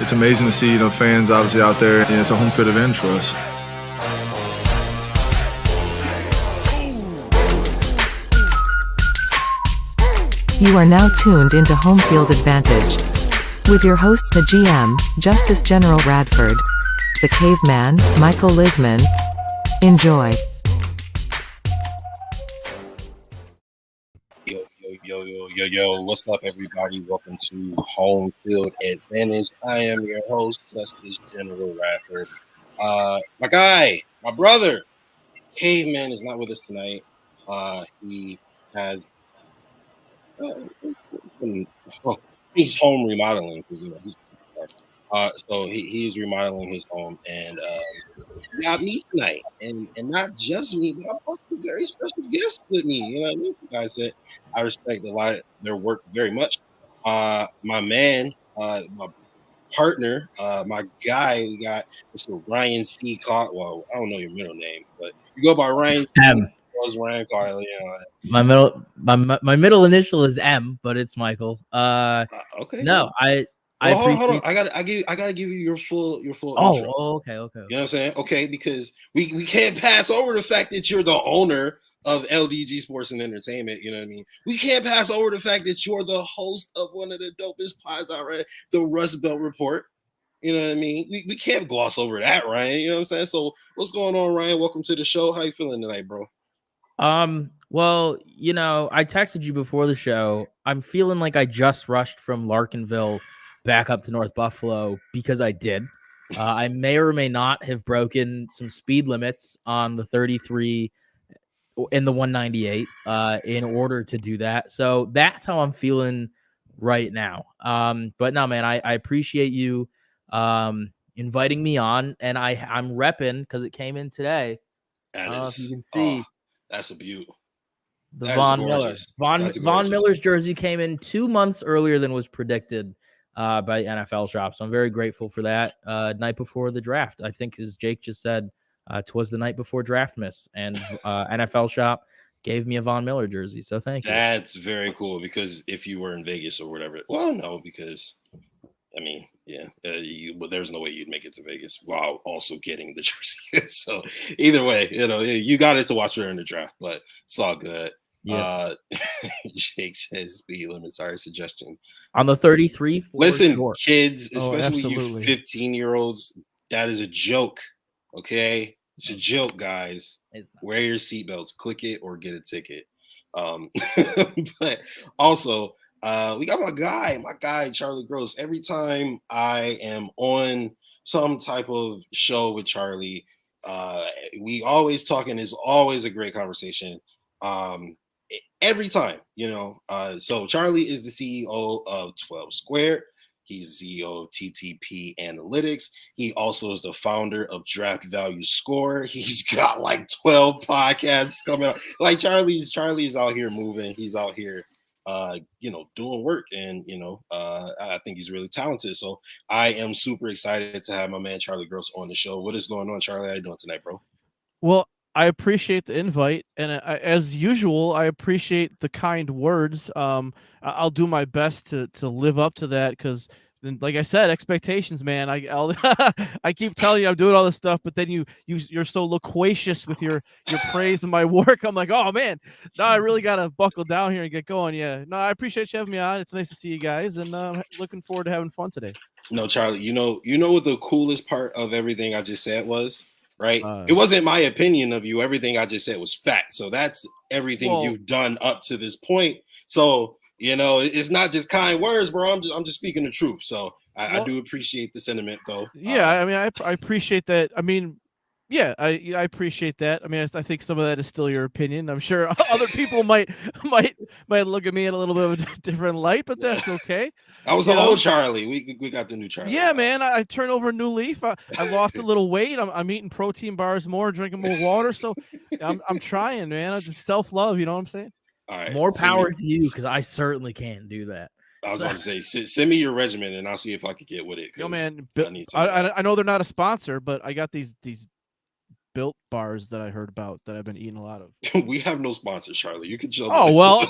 it's amazing to see, fans obviously out there, and it's a home field advantage for us. You are now tuned into Homefield Advantage with your hosts, the GM, Justice General Radford, the Caveman, Michael Lisman. Enjoy. Yo, what's up, everybody? Welcome to Homefield Advantage. I am your host, Justice General Radford. My guy, my brother, Caveman is not with us tonight. He has he's home remodeling because he's so he's remodeling his home, and he got me tonight, and not just me, but I brought some very special guests with me. You know what I mean? Some guys that I respect a lot, their work very much. My man, my partner, my guy, we got Mr. Ryan C. Caughill. Well, I don't know your middle name, but you go by Ryan C. Was Ryan Caughill, My middle initial is M, but it's Michael. Okay. No, well, hold on. I gotta give you your full intro. Okay. You know what I'm saying? Okay, because we can't pass over the fact that you're the owner of LDG Sports and Entertainment. You know what I mean? We can't pass over the fact that you're the host of one of the dopest pods out there, the Rust Belt Report. You know what I mean? We can't gloss over that, Ryan. You know what I'm saying? So what's going on, Ryan? Welcome to the show. How you feeling tonight, bro? Well, I texted you before the show. I'm feeling like I just rushed from Larkinville back up to North Buffalo because I did. I may or may not have broken some speed limits on the 33 in the 198 in order to do that. So that's how I'm feeling right now. But no, man, I appreciate you inviting me on, and I'm repping because it came in today. I don't know if you can see. That's a beaut. The Von Miller. Von Miller's jersey came in 2 months earlier than was predicted by NFL Shop. So I'm very grateful for that. Night before the draft, I think, as Jake just said, 'twas the night before draft miss, and NFL Shop gave me a Von Miller jersey. So thank you. That's very cool, because if you were in Vegas or whatever, well, no, because I mean, yeah, there's no way you'd make it to Vegas while also getting the jersey. So either way, you got it to watch during the draft, but it's all good. Yeah. Jake says speed limits are a suggestion on the 33. Listen, sure. Kids, especially you 15-year-olds, that is a joke. Okay, it's a joke, guys. Wear your seatbelts, click it, or get a ticket. But also, we got my guy Charlie Gross. Every time I am on some type of show with Charlie, we always talking. Is always a great conversation. Every time, so Charlie is the CEO of 12 Square. He's the CEO of TTP Analytics. He also is the founder of Draft Value Score. He's got like 12 podcasts coming out. Like Charlie's out here moving. He's out here, doing work, and I think he's really talented. So I am super excited to have my man Charlie Gross on the show. What is going on, Charlie? How you doing tonight, bro? Well, I appreciate the invite, and as usual, I appreciate the kind words. I'll do my best to live up to that, because, like I said, expectations, man. I'll I keep telling you I'm doing all this stuff, but then you're so loquacious with your praise of my work. I'm like, oh man, no, I really gotta buckle down here and get going. Yeah, no, I appreciate you having me on. It's nice to see you guys, and looking forward to having fun today. No, Charlie, you know what the coolest part of everything I just said was? Right? It wasn't my opinion of you. Everything I just said was fact. So that's everything you've done up to this point. So, it's not just kind words, bro. I'm just speaking the truth. So I do appreciate the sentiment, though. Yeah, I mean, I appreciate that. I mean, yeah, I appreciate that. I mean, I think some of that is still your opinion. I'm sure other people might look at me in a little bit of a different light, but that's okay. I was the old Charlie. We got the new Charlie. Yeah, man. I turned over a new leaf. I lost a little weight. I'm eating protein bars more, drinking more water. So I'm trying, man. I just self-love. You know what I'm saying? All right. More power to you, because I certainly can't do that. I was about to say, send me your regimen, and I'll see if I could get with it. Yo, man. I know they're not a sponsor, but I got these Built bars that I heard about that I've been eating a lot of. We have no sponsors, Charlie. You can chill. Oh, well.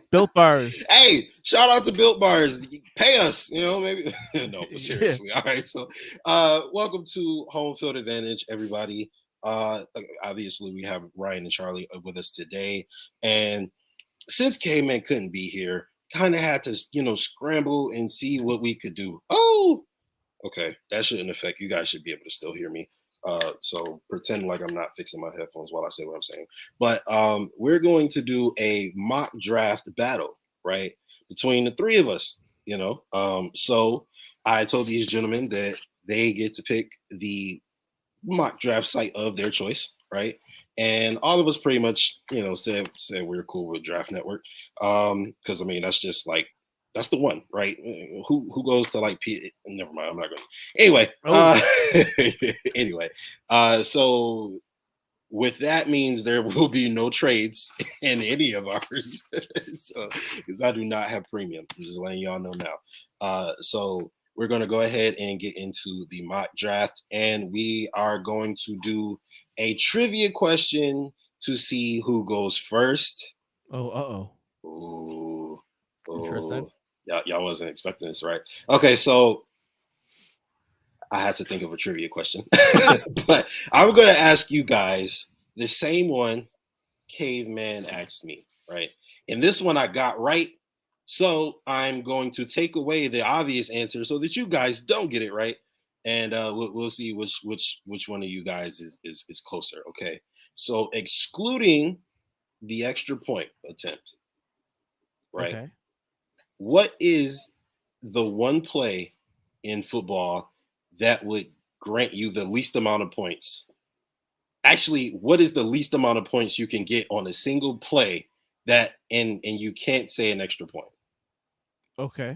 Built Bars. Hey, shout out to Built Bars. Pay us, maybe. No, but seriously. All right. So welcome to Home Field Advantage, everybody. Obviously, we have Ryan and Charlie with us today. And since Caveman couldn't be here, kind of had to, scramble and see what we could do. Oh, okay. That shouldn't affect you guys. Should be able to still hear me. So pretend like I'm not fixing my headphones while I say what I'm saying. But we're going to do a mock draft battle, right? Between the three of us, So I told these gentlemen that they get to pick the mock draft site of their choice, right? And all of us pretty much, said we're cool with Draft Network. Because that's just like that's the one, right? Who goes to like never mind, I'm not going to. Anyway, so with that means there will be no trades in any of ours. So because I do not have premium. I'm just letting y'all know now. So we're going to go ahead and get into the mock draft, and we are going to do a trivia question to see who goes first. Oh, Ooh. Interesting. Y'all wasn't expecting this, right? Okay, so I had to think of a trivia question. But I'm going to ask you guys the same one Caveman asked me, right? And this one I got right. So I'm going to take away the obvious answer so that you guys don't get it right. And we'll see which one of you guys is closer. Okay. So excluding the extra point attempt, right? Okay. What is the one play in football that would grant you the least amount of points? Actually, what is the least amount of points you can get on a single play that and you can't say an extra point? Okay.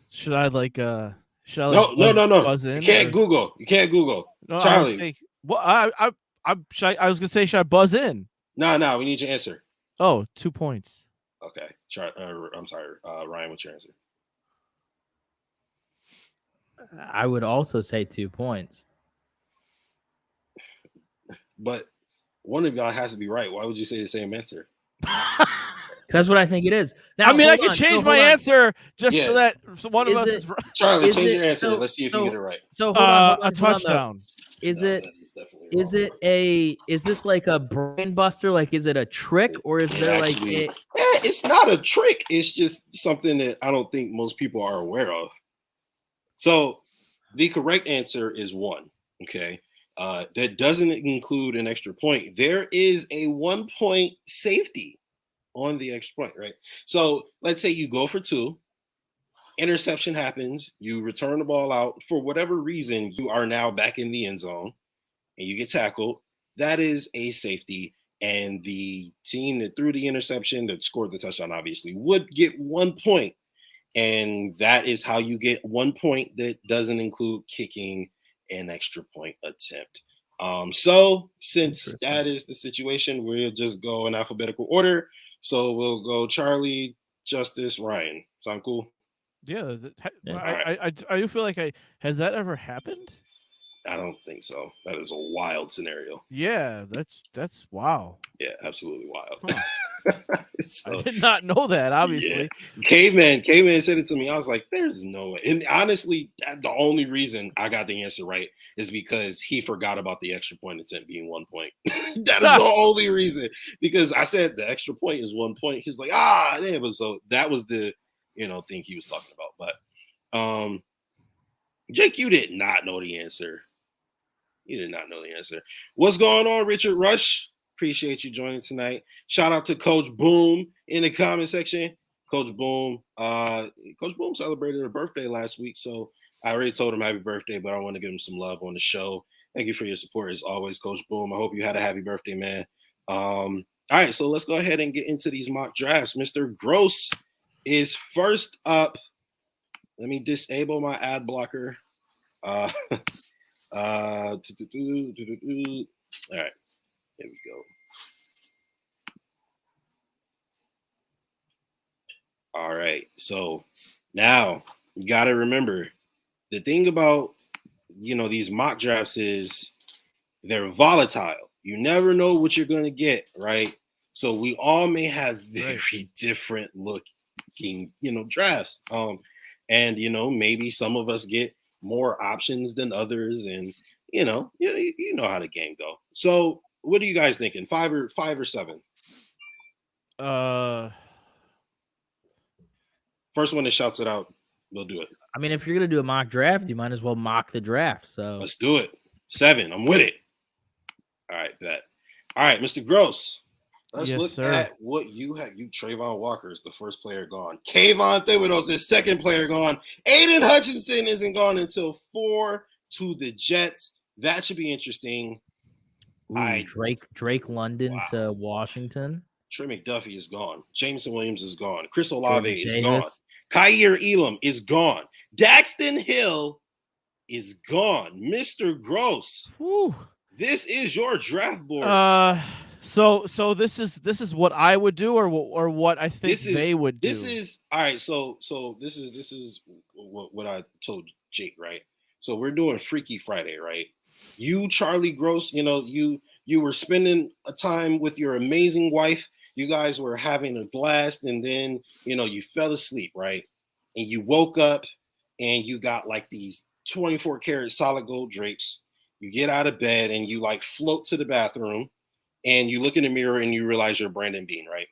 Should I No. buzz in? You can't Google. You can't Google. No, Charlie. I was gonna say, should I buzz in? No, we need your answer. Oh, 2 points. Okay. I'm sorry. Ryan, what's your answer? I would also say 2 points. But one of y'all has to be right. Why would you say the same answer? That's what I think it is. Now, I can change my answer just so that one of us is right. Charlie, change your answer. Let's see if you get it right. So hold on, a touchdown. Is this like a brain buster? Like, is it a trick, or is there it's not a trick. It's just something that I don't think most people are aware of. So the correct answer is 1. Okay. That doesn't include an extra point. There is a 1 point safety on the extra point, right? So let's say you go for 2, interception happens, you return the ball out. For whatever reason, you are now back in the end zone and you get tackled. That is a safety. And the team that threw the interception, that scored the touchdown, obviously, would get 1 point. And that is how you get 1 point that doesn't include kicking an extra point attempt. So since that is the situation, we'll just go in alphabetical order. So we'll go Charlie, Justice, Ryan. Sound cool? Yeah. I do feel like has that ever happened? I don't think so. That is a wild scenario. Yeah, that's wow. Yeah, absolutely wild. Huh. So, I did not know that, obviously. Yeah. Caveman said it to me. I was like, there's no way. And honestly, the only reason I got the answer right is because he forgot about the extra point attempt being 1 point. That is the only reason. Because I said the extra point is 1 point. He's like, damn. So that was the thing he was talking about. But Jake, you did not know the answer. You did not know the answer. What's going on, Richard Rush? Appreciate you joining tonight. Shout out to Coach Boom in the comment section. Coach Boom celebrated a birthday last week, so I already told him happy birthday, but I want to give him some love on the show. Thank you for your support as always, Coach Boom. I hope you had a happy birthday, man. All right, so let's go ahead and get into these mock drafts. Mr. Gross is first up. Let me disable my ad blocker. All right, here we go. All right, so now you got to remember the thing about these mock drafts is they're volatile. You never know what you're going to get, right? So we all may have very different looking, drafts. And maybe some of us get more options than others, and you know how the game go. So what are you guys thinking? Five or seven? First one that shouts it out, we'll do it. I mean, if you're gonna do a mock draft, you might as well mock the draft. So let's do it. 7. I'm with it. All right, bet. All right, Mr. Gross. Let's look at what you have. Trayvon Walker is the first player gone. Kayvon Thibodeau's the second player gone. Aiden Hutchinson isn't gone until 4 to the Jets. That should be interesting. Ooh, Drake London to Washington. Trey McDuffie is gone. Jameson Williams is gone. Chris Olave is gone. Kaiir Elam is gone. Daxton Hill is gone. Mr. Gross. Whew. This is your draft board. So this is what I would do, or what I think they would do. This is all right. So this is what I told Jake, right? So we're doing Freaky Friday, right? You, Charlie Gross, you were spending a time with your amazing wife. You guys were having a blast, and then you fell asleep, right? And you woke up, and you got like these 24 karat solid gold drapes. You get out of bed, and you like float to the bathroom. And you look in the mirror and you realize you're Brandon Beane, right?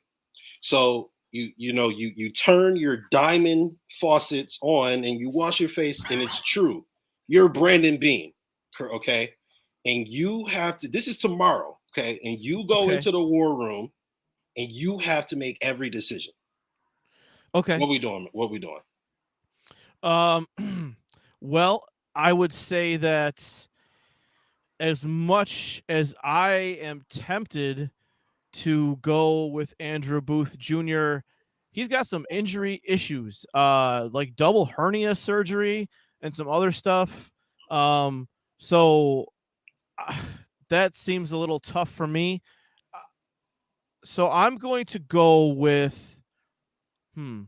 So you turn your diamond faucets on and you wash your face, and it's true. You're Brandon Beane, okay? And you have to, this is tomorrow, okay? And you go into the war room and you have to make every decision. Okay. What we doing? Well, I would say that as much as I am tempted to go with Andrew Booth Jr., he's got some injury issues, like double hernia surgery and some other stuff. So that seems a little tough for me. So I'm going to go with, you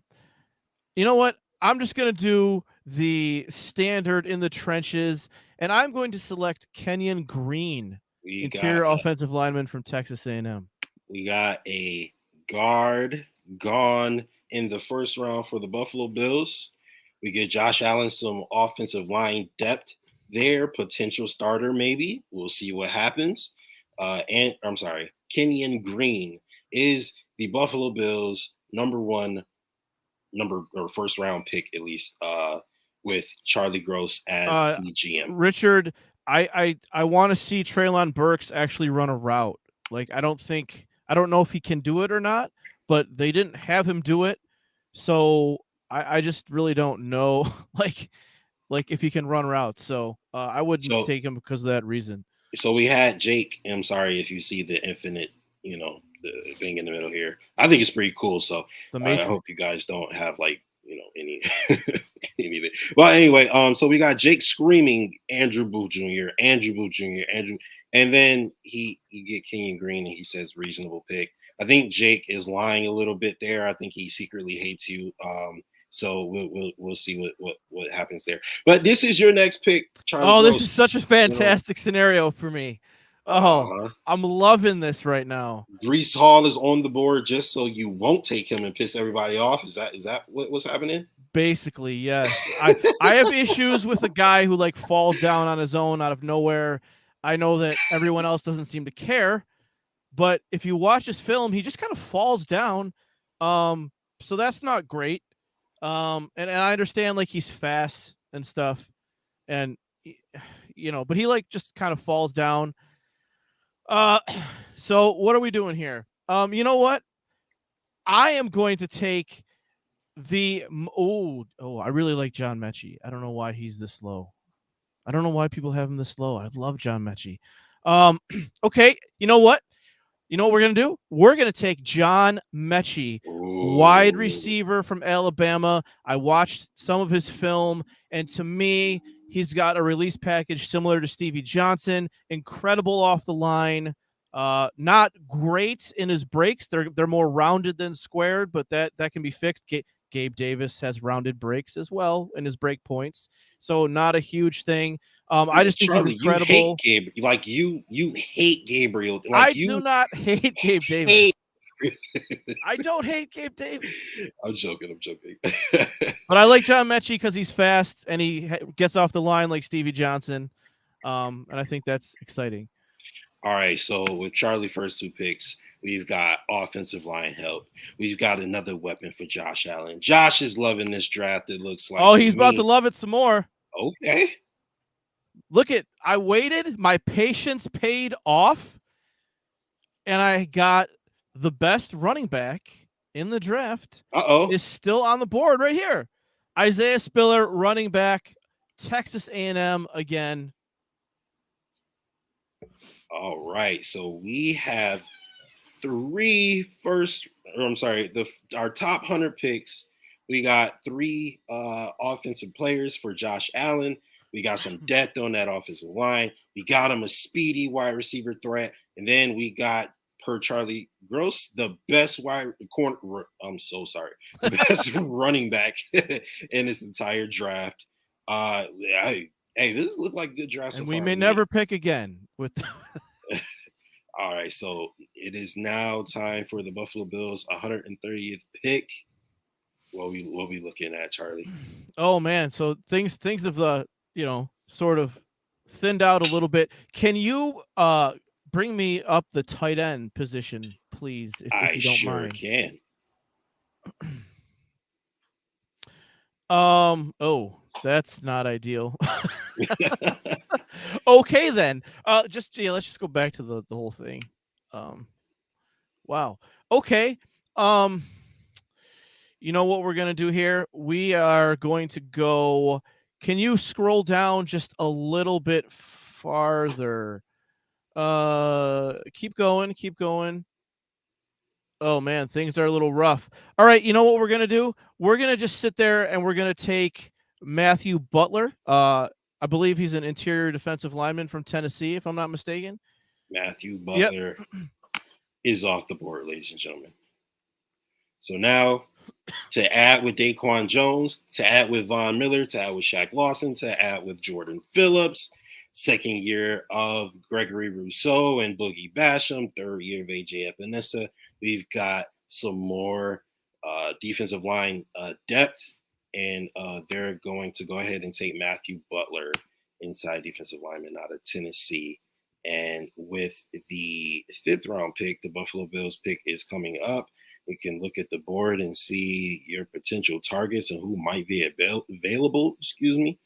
know what? I'm just going to do the standard in the trenches, and I'm going to select Kenyon Green, interior offensive lineman from Texas A&M. We got a guard gone in the first round for the Buffalo Bills. We get Josh Allen some offensive line depth there, potential starter maybe. We'll see what happens. Kenyon Green is the Buffalo Bills first round pick, at least, with Charlie Gross as the GM. Richard, I want to see Treylon Burks actually run a route. Like, I don't know if he can do it or not, but they didn't have him do it. So I just really don't know, like if he can run routes. So I wouldn't take him because of that reason. So we had Jake. I'm sorry if you see the infinite, the thing in the middle here. I think it's pretty cool. So I hope you guys don't have any anything. Well, anyway, so we got Jake screaming Andrew Booth Jr., and then you get Kenyon Green and he says reasonable pick. I think Jake is lying a little bit there. I think he secretly hates you. So we'll see what happens there. But this is your next pick, Charlie. Oh, Gross. This is such a fantastic scenario for me. Oh, I'm loving this right now. Breece Hall is on the board just so you won't take him and piss everybody off. Is that what's happening? Basically, yes. I have issues with a guy who falls down on his own out of nowhere. I know that everyone else doesn't seem to care, but if you watch his film, he just kind of falls down. So that's not great. And I understand he's fast and stuff, and but he just kind of falls down. So what are we doing here? You know what? I am going to take the I really like John Mechie. I don't know why he's this low. I don't know why people have him this low. I love John Mechie. Okay, you know what? You know what we're going to do? We're going to take John Mechie, wide receiver from Alabama. I watched some of his film, and to me, he's got a release package similar to Stevie Johnson. Incredible off the line. Not great in his breaks. They're more rounded than squared, but that can be fixed. Gabe Davis has rounded breaks as well in his break points, so not a huge thing. I just think Charlie, he's incredible. You hate Gabriel. You hate Gabriel. I do not hate Gabe Davis. I don't hate Gabe Davis. I'm joking. But I like John Mechie because he's fast and he gets off the line like Stevie Johnson. And I think that's exciting. All right, so with Charlie first 2 picks, we've got offensive line help. We've got another weapon for Josh Allen. Josh is loving this draft, it looks like. Oh, he's about to love it some more. Okay. Look I waited, my patience paid off, and I got the best running back in the draft. Is still on the board right here. Isaiah Spiller, running back, Texas A&M again. All right, so we have our top 100 picks. We got 3 offensive players for Josh Allen. We got some depth on that offensive line. We got him a speedy wide receiver threat. And then we got, per Charlie Gross, the best the best running back in this entire draft. Hey, this look like good draft. And we may never pick again with. All right, so it is now time for the Buffalo Bills 130th pick. What we looking at, Charlie? Oh man, so things have sort of thinned out a little bit. Can you bring me up the tight end position, please, if you don't mind? Can. Oh, that's not ideal. Okay, then. Let's just go back to the whole thing. Wow. Okay. You know what we're gonna do here? We are going to go. Can you scroll down just a little bit farther? Keep going. Oh man, things are a little rough. All right, you know what we're gonna do? We're gonna just sit there and we're gonna take Matthew Butler. I believe he's an interior defensive lineman from Tennessee, if I'm not mistaken. Matthew Butler is off the board, ladies and gentlemen. So now, to add with Daquan Jones, to add with Von Miller, to add with Shaq Lawson, to add with Jordan Phillips, second year of Gregory Rousseau and Boogie Basham, third year of AJ Epinesa, we've got some more defensive line depth, and they're going to go ahead and take Matthew Butler, inside defensive lineman out of Tennessee. And with the 5th round pick, the Buffalo Bills pick is coming up. We can look at the board and see your potential targets and who might be available. The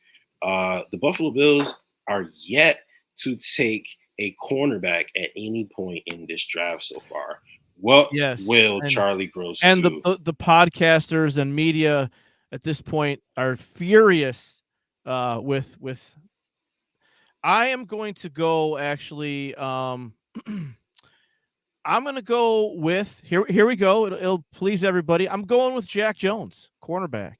Buffalo Bills are yet to take a cornerback at any point in this draft so far. What will Charlie Gross and do? the podcasters and media at this point are furious with. I am going to go actually. I'm going to go with here we go. It'll please everybody. I'm going with Jack Jones, cornerback.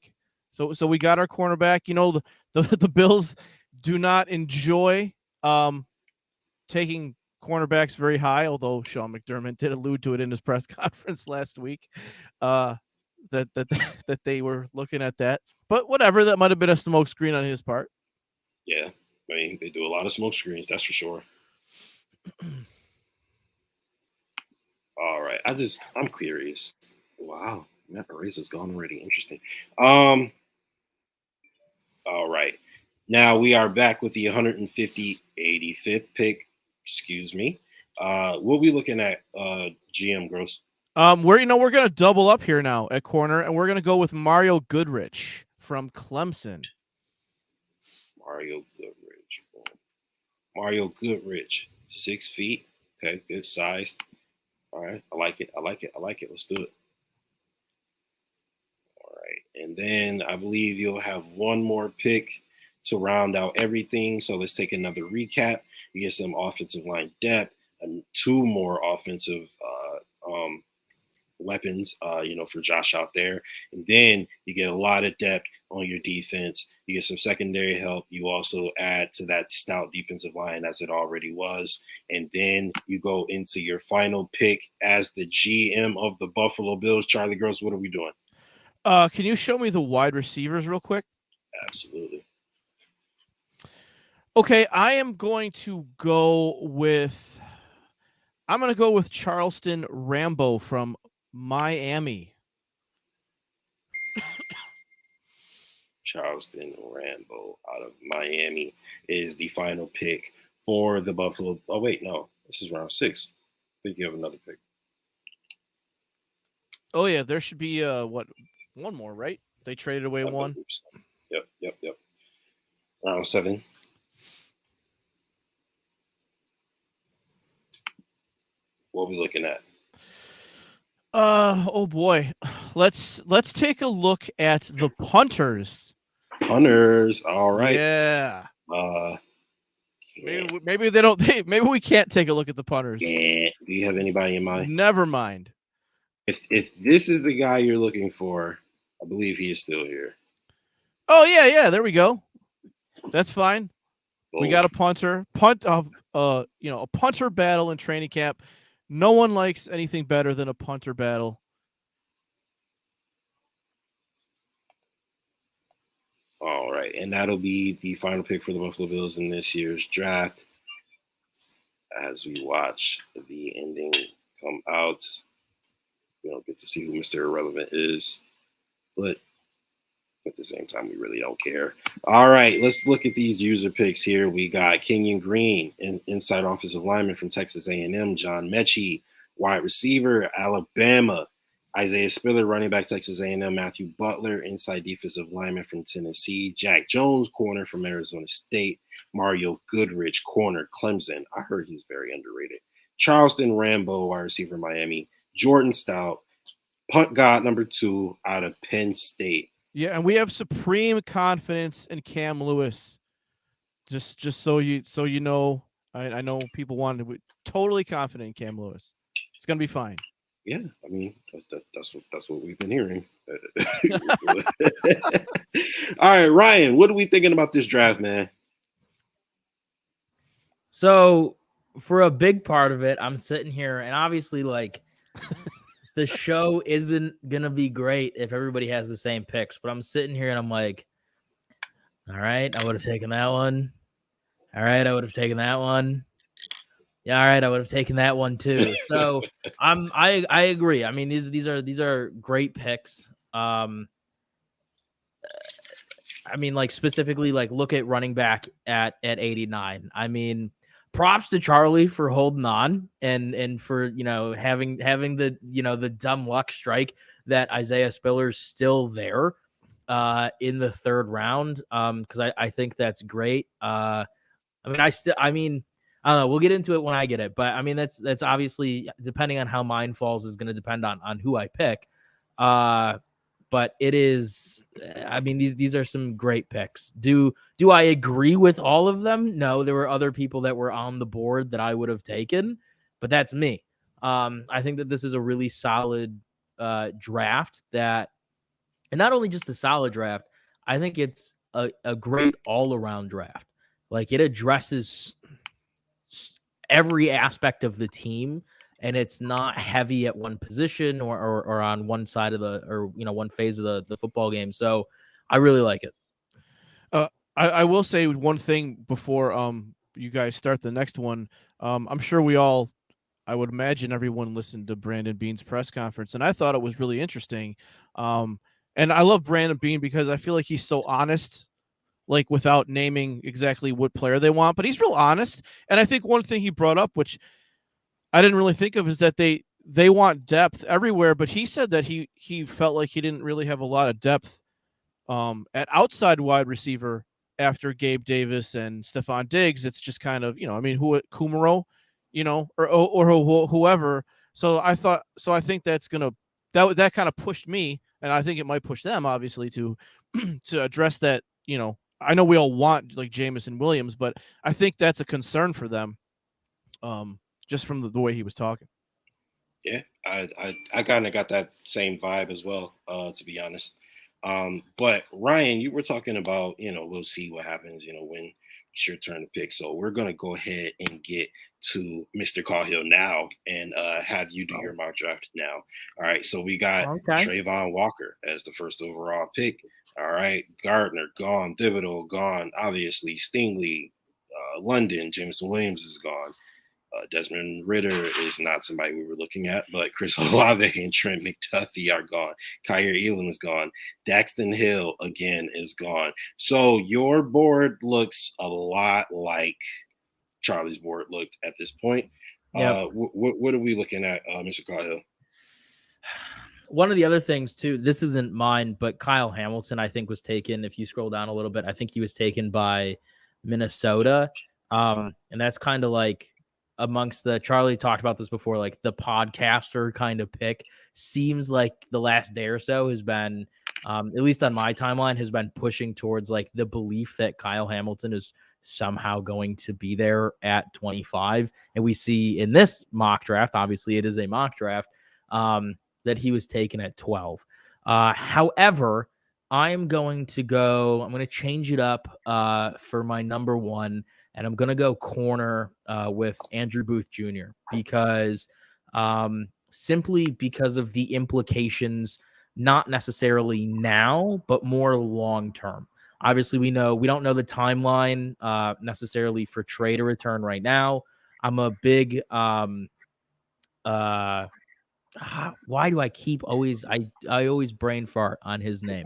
So we got our cornerback. You know, the Bills do not enjoy taking cornerbacks very high, although Sean McDermott did allude to it in his press conference last week. That they were looking at that. But whatever, that might have been a smoke screen on his part. Yeah. I mean, they do a lot of smoke screens, that's for sure. All right. I'm curious. Wow. Matt Paraza's gone already. Interesting. All right. Now we are back with the 85th pick. Excuse me. What are we looking at, GM Gross? We're gonna double up here now at corner, and we're gonna go with Mario Goodrich from Clemson. Mario Goodrich, 6 feet. Okay, good size. All right, I like it. Let's do it. All right, and then I believe you'll have one more pick to round out everything. So let's take another recap. You get some offensive line depth and 2 more offensive weapons, for Josh out there. And then you get a lot of depth on your defense. You get some secondary help. You also add to that stout defensive line as it already was. And then you go into your final pick as the GM of the Buffalo Bills. Charlie Gross, what are we doing? Can you show me the wide receivers real quick? Absolutely. Okay, I'm going to go with Charleston Rambo from Miami. Charleston Rambo out of Miami is the final pick for the Buffalo. Oh, wait, no. This is round 6. I think you have another pick. Oh, yeah. There should be, one more, right? They traded away one. Yep. Round 7. What are we looking at? Oh boy. Let's take a look at the punters. Punters, all right. Yeah. Yeah. Maybe they don't. Maybe we can't take a look at the punters. Yeah. Do you have anybody in mind? Never mind. If this is the guy you're looking for, I believe he is still here. Oh yeah. There we go. That's fine. We got a punter. A punter battle in training camp. No one likes anything better than a punter battle. All right, and that'll be the final pick for the Buffalo Bills in this year's draft. As we watch the ending come out, we don't get to see who Mr. Irrelevant is, but at the same time, we really don't care. All right, let's look at these user picks here. We got Kenyon Green, inside offensive lineman from Texas A&M, John Mechie, wide receiver, Alabama, Isaiah Spiller, running back, Texas A&M, Matthew Butler, inside defensive lineman from Tennessee, Jack Jones, corner from Arizona State, Mario Goodrich, corner, Clemson. I heard he's very underrated. Charleston Rambo, wide receiver, Miami, Jordan Stout, punt god number 2 out of Penn State. Yeah, and we have supreme confidence in Cam Lewis. Just so you know, I know people wanted to be totally confident in Cam Lewis. It's gonna be fine. Yeah, I mean that's what we've been hearing. All right, Ryan, what are we thinking about this draft, man? So for a big part of it, I'm sitting here, and obviously, like, the show isn't gonna be great if everybody has the same picks. But I'm sitting here and I'm like, all right, I would have taken that one. All right, I would have taken that one. Yeah, all right, I would have taken that one too. So I agree. I mean, these are great picks. I mean, like, specifically, like, look at running back at 89. I mean, props to Charlie for holding on and for, having the, the dumb luck strike that Isaiah Spiller's still there in the 3rd round. Because I think that's great. I don't know. We'll get into it when I get it, but I mean, that's obviously, depending on how mine falls, is going to depend on who I pick. But it is, I mean, these are some great picks. Do I agree with all of them? No, there were other people that were on the board that I would have taken, but that's me. I think that this is a really solid draft and not only just a solid draft, I think it's a great all-around draft. Like, it addresses every aspect of the team, and it's not heavy at one position or on one side of one phase of the football game. So I really like it. I will say one thing before you guys start the next one. I'm sure I would imagine everyone listened to Brandon Beane's press conference, and I thought it was really interesting. And I love Brandon Beane because I feel like he's so honest, like, without naming exactly what player they want, but he's real honest. And I think one thing he brought up, which I didn't really think of, is that they want depth everywhere, but he said that he felt like he didn't really have a lot of depth at outside wide receiver after Gabe Davis and Stephon Diggs. It's just kind of, Kumaro, or whoever. So I think that's going to, that kind of pushed me, and I think it might push them, obviously, to address that. I know we all want, like, Jameson Williams, but I think that's a concern for them. Just from the way he was talking. Yeah, I kind of got that same vibe as well, to be honest. But Ryan, you were talking about, we'll see what happens, when it's your turn to pick. So we're going to go ahead and get to Mr. Caughill now and have you do your mock draft now. All right, so we got Trayvon Walker as the first overall pick. All right, Gardner gone, Thibodeau gone, obviously Stingley, London, Jameson Williams is gone. Desmond Ritter is not somebody we were looking at, but Chris Olave and Trent McDuffie are gone. Kyer Elam is gone. Daxton Hill, again, is gone. So your board looks a lot like Charlie's board looked at this point. Yep. What are we looking at, Mr. Caughill? One of the other things, too, this isn't mine, but Kyle Hamilton, I think, was taken. If you scroll down a little bit, I think he was taken by Minnesota. And that's kind of like amongst the, Charlie talked about this before, like the podcaster kind of pick. Seems like the last day or so has been, at least on my timeline, has been pushing towards like the belief that Kyle Hamilton is somehow going to be there at 25. And we see in this mock draft, obviously it is a mock draft, that he was taken at 12. However, I'm going to change it up for my number one, and I'm going to go corner with Andrew Booth Jr. because simply because of the implications, not necessarily now, but more long term. Obviously, we don't know the timeline necessarily for Trey to return right now. I'm a big why do I keep always I always brain fart on his name?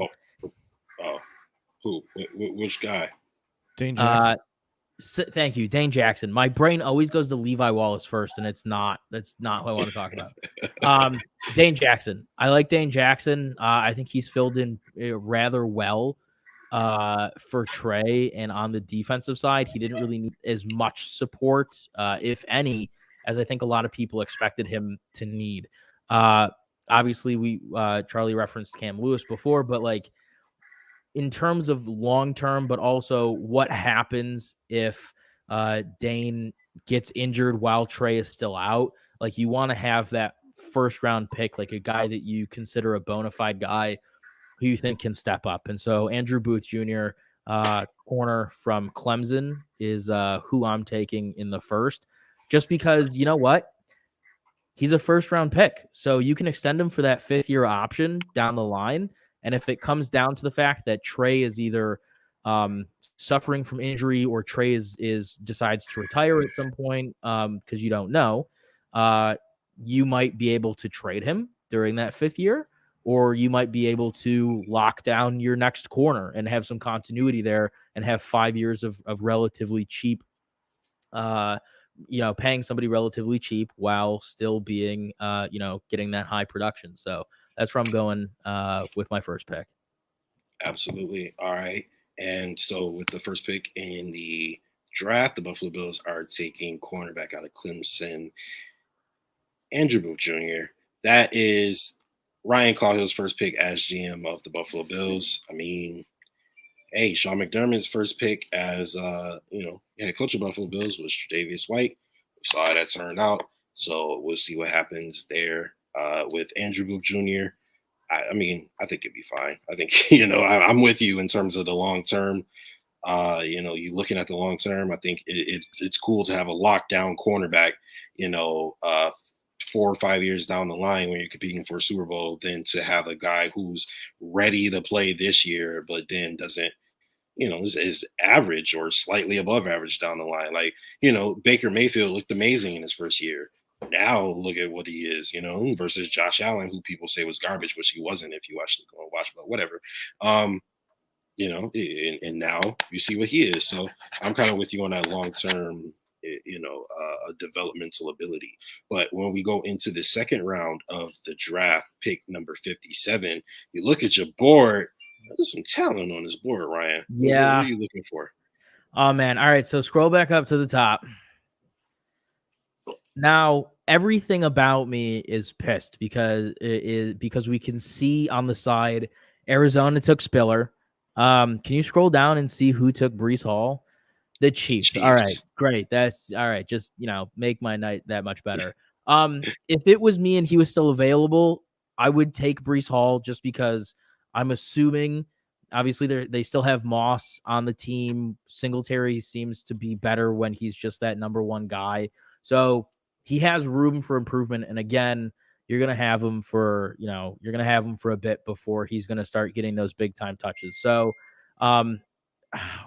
Who? Which guy? Dane Jackson. Thank you, Dane Jackson. My brain always goes to Levi Wallace first, and that's not who I want to talk about. Dane Jackson. I like Dane Jackson. I think he's filled in rather well for Trey, and on the defensive side, he didn't really need as much support, if any, as I think a lot of people expected him to need. Obviously, Charlie referenced Cam Lewis before, but like in terms of long term, but also what happens if Dane gets injured while Trey is still out. Like you want to have that first round pick, like a guy that you consider a bona fide guy who you think can step up. And so Andrew Booth Jr., corner from Clemson, is who I'm taking in the first, just because you know what? He's a first round pick. So you can extend him for that 5th-year option down the line. And if it comes down to the fact that Trey is either suffering from injury or Trey decides to retire at some point, because you don't know, you might be able to trade him during that 5th year, or you might be able to lock down your next corner and have some continuity there and have 5 years of relatively cheap, paying somebody relatively cheap while still being, getting that high production. So that's where I'm going with my first pick. Absolutely. All right. And so with the first pick in the draft, the Buffalo Bills are taking cornerback out of Clemson, Andrew Booth Jr. That is Ryan Caughill's first pick as GM of the Buffalo Bills. I mean, hey, Sean McDermott's first pick as head coach of Buffalo Bills was Tre'Davious White. We saw how that turned out. So we'll see what happens there with Andrew Booth Jr. I mean, I think it'd be fine. I think, I'm with you in terms of the long term. You looking at the long term, I think it's cool to have a lockdown cornerback, 4 or 5 years down the line when you're competing for a Super Bowl than to have a guy who's ready to play this year, but then doesn't, is average or slightly above average down the line. Like, Baker Mayfield looked amazing in his first year. Now look at what he is, versus Josh Allen, who people say was garbage, which he wasn't if you actually go and watch, but whatever. And now you see what he is. So I'm kind of with you on that long-term, developmental ability. But when we go into the second round of the draft, pick number 57, you look at your board, there's some talent on this board, Ryan. Yeah. What are you looking for? Oh, man. All right. So scroll back up to the top. Now, everything about me is pissed because we can see on the side Arizona took Spiller. Can you scroll down and see who took Breece Hall? The Chiefs. All right, great. That's all right. Just make my night that much better. If it was me and he was still available, I would take Breece Hall just because I'm assuming. Obviously, they still have Moss on the team. Singletary seems to be better when he's just that number one guy. So he has room for improvement. And again, you're going to have him for a bit before he's going to start getting those big time touches. So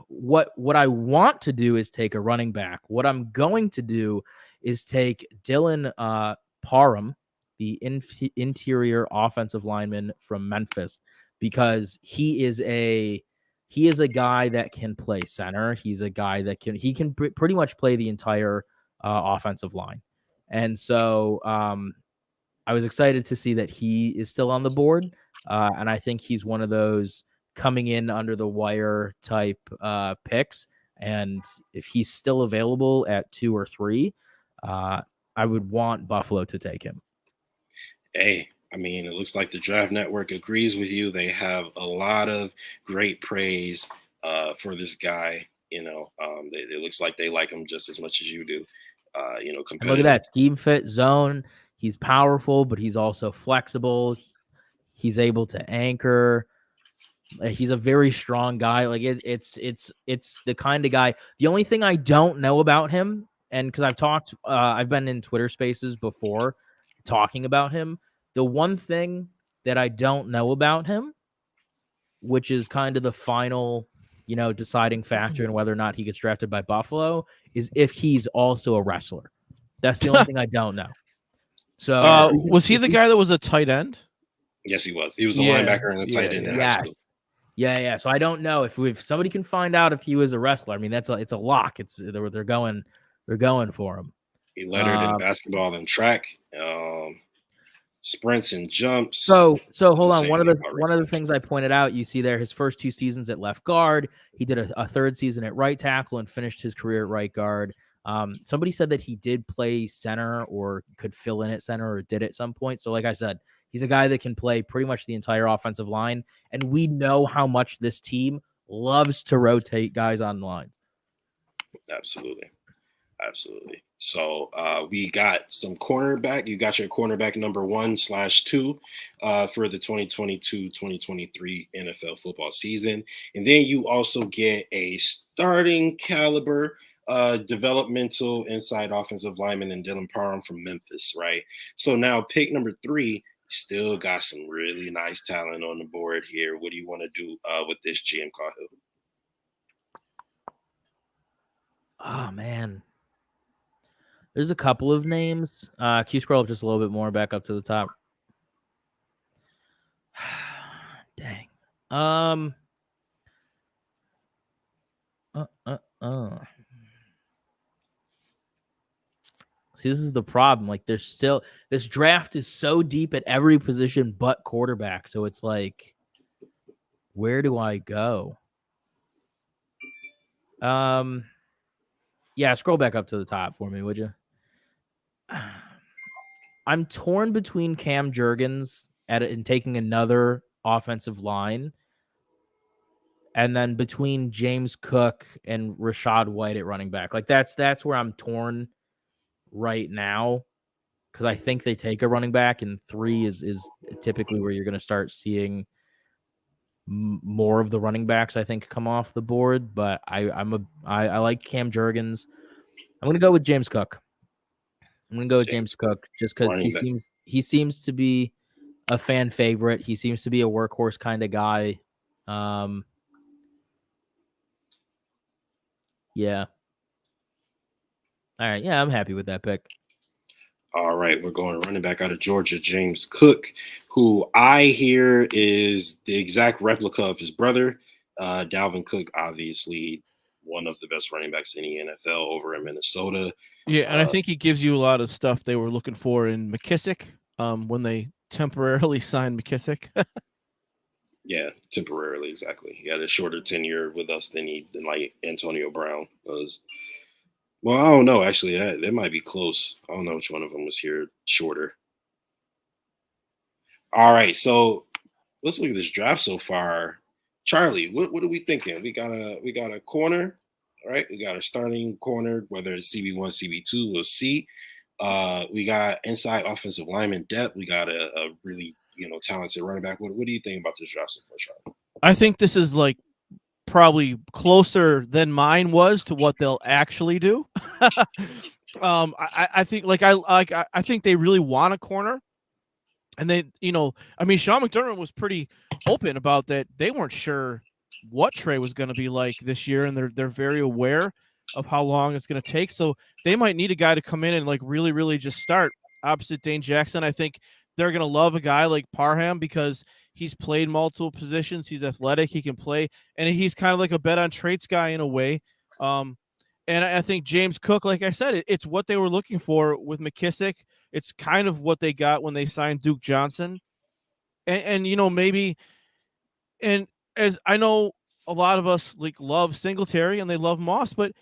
what I want to do is take a running back. What I'm going to do is take Dylan Parham, the interior offensive lineman from Memphis, because he is a guy that can play center. He's a guy that can pretty much play the entire offensive line. And so I was excited to see that he is still on the board. And I think he's one of those coming in under the wire type picks. And if he's still available at 2 or 3, I would want Buffalo to take him. Hey, I mean, it looks like the Draft Network agrees with you. They have a lot of great praise for this guy. It looks like they like him just as much as you do. Competitive. Look at that scheme fit zone. He's powerful, but he's also flexible. He's able to anchor. He's a very strong guy. Like it's the kind of guy. The only thing I don't know about him, and because I've been in Twitter Spaces before talking about him. The one thing that I don't know about him, which is kind of the final, deciding factor in whether or not he gets drafted by Buffalo, is if he's also a wrestler. That's the only thing I don't know. So was he the guy that was a tight end? Yes, he was. He was a linebacker and a tight end. Yes. Yeah. So I don't know if somebody can find out if he was a wrestler. I mean, it's a lock. They're going for him. He lettered in basketball and track, sprints and jumps. So hold on. One of the things I pointed out, you see there, his first 2 seasons at left guard. He did a third season at right tackle and finished his career at right guard. Somebody said that he did play center or could fill in at center or did at some point. So like I said, he's a guy that can play pretty much the entire offensive line. And we know how much this team loves to rotate guys on lines. Absolutely. So we got some cornerback. You got your cornerback number 1/2 for the 2022-2023 NFL football season. And then you also get a starting caliber developmental inside offensive lineman in Dylan Parham from Memphis, right? So now pick number 3, still got some really nice talent on the board here. What do you want to do with this, GM Caughill? Oh, man. There's a couple of names. Can you scroll up just a little bit more back up to the top? Dang. See, this is the problem. Like, this draft is so deep at every position but quarterback. So it's like, where do I go? Yeah, scroll back up to the top for me, would you? I'm torn between Cam Jurgens and taking another offensive line, and then between James Cook and Rachaad White at running back. Like that's where I'm torn right now, because I think they take a running back, and 3 is typically where you're going to start seeing more of the running backs, I think, come off the board. But I like Cam Jurgens. I'm going to go with James Cook. James Cook just because he seems to be a fan favorite. He seems to be a workhorse kind of guy. Yeah. All right. Yeah, I'm happy with that pick. All right, we're going running back out of Georgia, James Cook, who I hear is the exact replica of his brother, Dalvin Cook, obviously one of the best running backs in the NFL over in Minnesota. Yeah, and I think he gives you a lot of stuff they were looking for in McKissick when they temporarily signed McKissick. Yeah, temporarily, exactly. He had a shorter tenure with us than like Antonio Brown was. Well, I don't know. Actually, that might be close. I don't know which one of them was here shorter. All right, so let's look at this draft so far. Charlie, what are we thinking? We got a corner, right? We got a starting corner, whether it's CB1, CB2, we'll see. We got inside offensive lineman depth. We got a really talented running back. What do you think about this draft so far, Charlie? I think this is like probably closer than mine was to what they'll actually do. I think I think they really want a corner, and they, Sean McDermott was pretty open about that. They weren't sure what Trey was going to be like this year, and they're very aware of how long it's going to take. So they might need a guy to come in and like really, really just start opposite Dane Jackson. I think they're going to love a guy like Parham because he's played multiple positions. He's athletic. He can play. And he's kind of like a bet on traits guy in a way. And I think James Cook, like I said, it's what they were looking for with McKissick. It's kind of what they got when they signed Duke Johnson. And you know, maybe, and as I know, a lot of us like love Singletary and they love Moss, but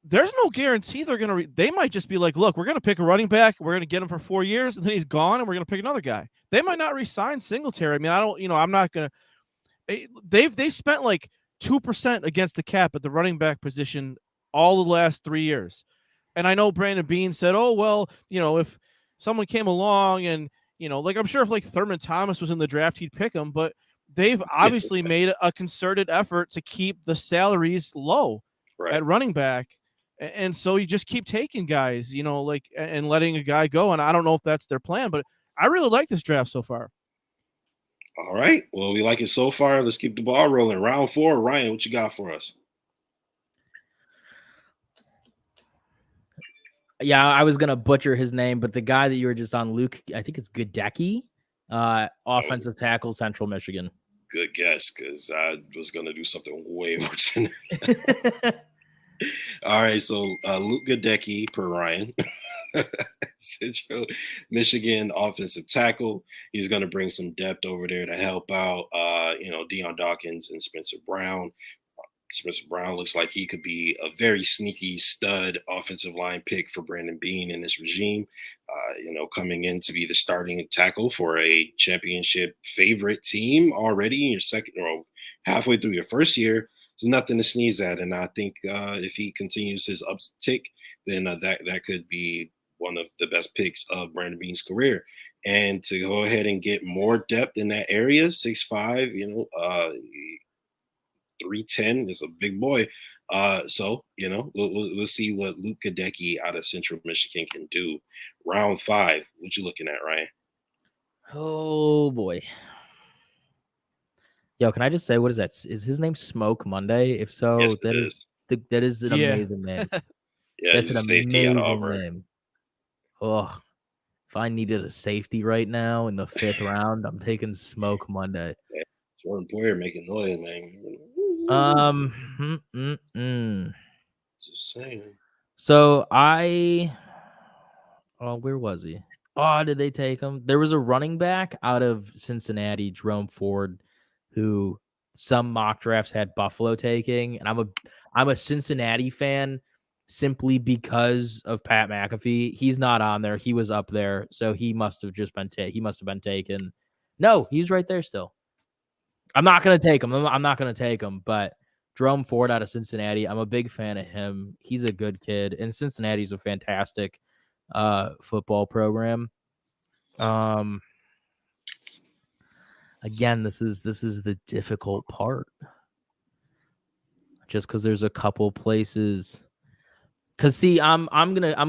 there's no guarantee they're going to, they might just be like, look, we're going to pick a running back. We're going to get him for 4 years and then he's gone and we're going to pick another guy. They might not re-sign Singletary. I mean, I don't, you know, I'm not going to, they spent like 2% against the cap at the running back position all the last 3 years. And I know Brandon Beane said, oh, well, you know, if someone came along and, you know, like I'm sure if like Thurman Thomas was in the draft, he'd pick him, but they've obviously made a concerted effort to keep the salaries low at running back. And so you just keep taking guys, you know, like, and letting a guy go. And I don't know if that's their plan, but I really like this draft so far. All right. Well, we like it so far. Let's keep the ball rolling. Round 4, Ryan, what you got for us? Yeah, I was going to butcher his name, but the guy that you were just on, Luke, I think it's Goodecki, offensive tackle, Central Michigan. Good guess, because I was going to do something way worse than that. All right, so Luke Goodecki per Ryan. Central Michigan offensive tackle. He's going to bring some depth over there to help out, you know, Deion Dawkins and Spencer Brown. Spencer Brown looks like he could be a very sneaky stud offensive line pick for Brandon Beane in this regime. You know, coming in to be the starting tackle for a championship favorite team already in your second or halfway through your first year. There's nothing to sneeze at. And I think if he continues his uptick, then that could be one of the best picks of Brandon Beane's career. And to go ahead and get more depth in that area, 6'5", you know, 310 is a big boy. So, you know, we'll see what Luke Goodecki out of Central Michigan can do. Round 5, what you looking at, Ryan? Oh, boy. Yo, can I just say, what is that? Is his name Smoke Monday? If so, yes, that is an amazing name. Yeah, that's an amazing name. Oh, if I needed a safety right now in the 5th round, I'm taking Smoke Monday. Yeah, Jordan Boyer making noise, man. Just saying. So where was he? Oh, did they take him? There was a running back out of Cincinnati, Jerome Ford, who some mock drafts had Buffalo taking, and I'm a Cincinnati fan simply because of Pat McAfee. He's not on there. He was up there, so he must have just been taken. No, he's right there still. I'm not gonna take him. I'm not gonna take him, but Jerome Ford out of Cincinnati, I'm a big fan of him. He's a good kid, and Cincinnati's a fantastic football program. Again, this is the difficult part. Just because there's a couple places. Because see, I'm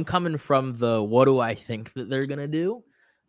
coming from the what do I think that they're gonna do.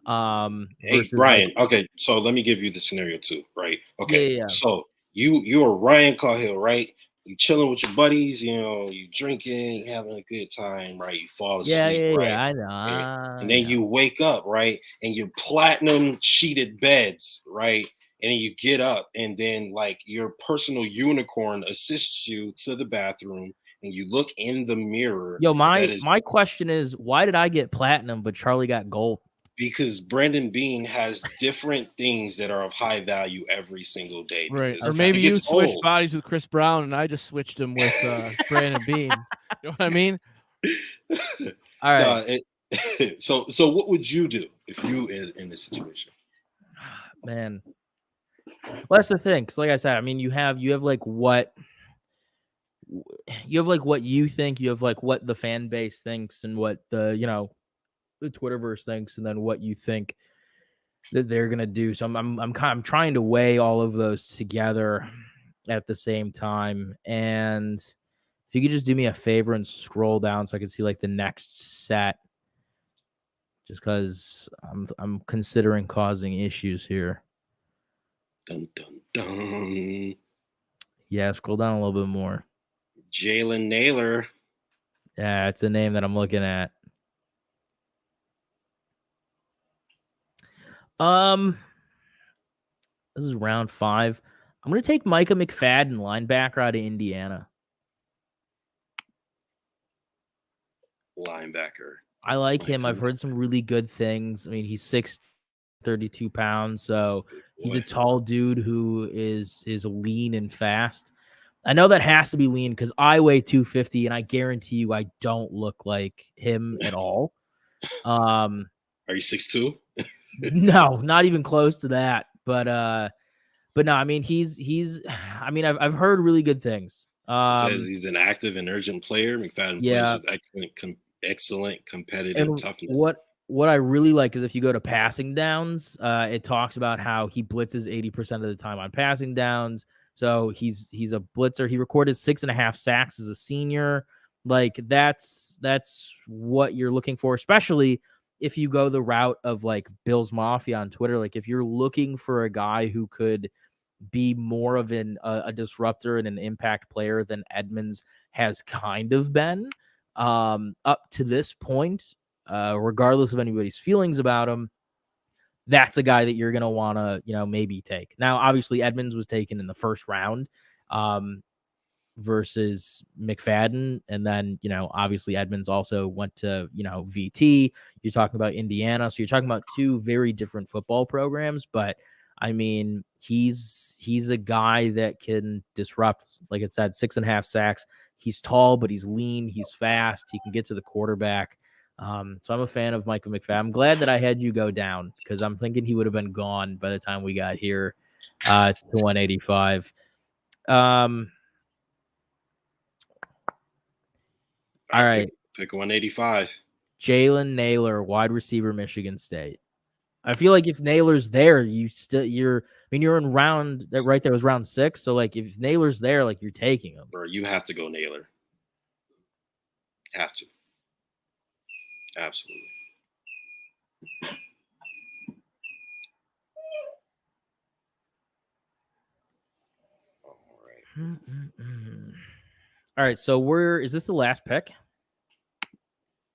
Hey Brian, okay, so let me give you the scenario too, right? Okay, yeah. So you are Ryan Caughill, right? You chilling with your buddies, you know, you drinking, having a good time, right? You fall asleep, right? Yeah, I know. And then you wake up, right? And you're platinum sheeted beds, right? And then you get up, and then like your personal unicorn assists you to the bathroom, and you look in the mirror. Yo, my question is, why did I get platinum but Charlie got gold? Because Brandon Beane has different things that are of high value every single day. Right. Or maybe you switched bodies with Chris Brown and I just switched him with Brandon Beane. You know what I mean? All right. So what would you do if you in this situation? Man. Well, that's the thing. Because like I said, I mean, you have like what you think, you have like what the fan base thinks and what the, you know, the Twitterverse thinks, and then what you think that they're gonna do. So I'm trying to weigh all of those together at the same time. And if you could just do me a favor and scroll down so I can see like the next set, just because I'm considering causing issues here. Dun dun dun. Yeah, scroll down a little bit more. Jalen Naylor. Yeah, it's a name that I'm looking at. This is round 5. I'm going to take Micah McFadden, linebacker out of Indiana. Linebacker. I like him. I've heard some really good things. I mean, he's 632 pounds, so he's a tall dude who is lean and fast. I know that has to be lean because I weigh 250, and I guarantee you I don't look like him at all. Are you 6'2"? No, not even close to that. But no, I mean he's I mean I've heard really good things. Says he's an active and urgent player. McFadden plays with excellent competitive toughness. What I really like is if you go to passing downs, it talks about how he blitzes 80% of the time on passing downs. So he's a blitzer. He recorded 6.5 sacks as a senior. Like that's what you're looking for, especially if you go the route of like Bills Mafia on Twitter. Like if you're looking for a guy who could be more of a disruptor and an impact player than Edmonds has kind of been up to this point, regardless of anybody's feelings about him, that's a guy that you're going to want to, maybe take. Now, obviously, Edmonds was taken in the first round versus McFadden. And then, obviously Edmonds also went to, VT. You're talking about Indiana. So you're talking about two very different football programs. But, I mean, he's a guy that can disrupt, like it said, 6.5 sacks. He's tall, but he's lean. He's fast. He can get to the quarterback. So I'm a fan of Micah McFadden. I'm glad that I had you go down because I'm thinking he would have been gone by the time we got here to 185. All right. Pick 185. Jalen Naylor, wide receiver, Michigan State. I feel like if Naylor's there, you're in round that right there was round 6. So like if Naylor's there, like you're taking him. Bro, you have to go Naylor. Have to. Absolutely. All right. So is this the last pick?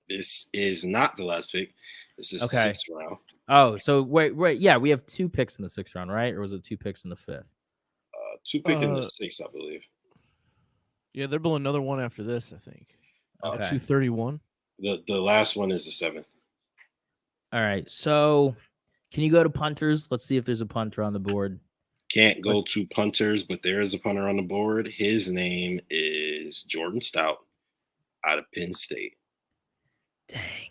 This is not the last pick. This is the 6th round. Oh, so wait. Yeah, we have 2 picks in the 6th round, right? Or was it 2 picks in the 5th? 2 picks in the 6th, I believe. Yeah, there'll be another one after this, I think. Okay. 231. The last one is the 7th. All right. So can you go to punters? Let's see if there's a punter on the board. Can't go to punters, but there is a punter on the board. His name is Jordan Stout out of Penn State. Dang.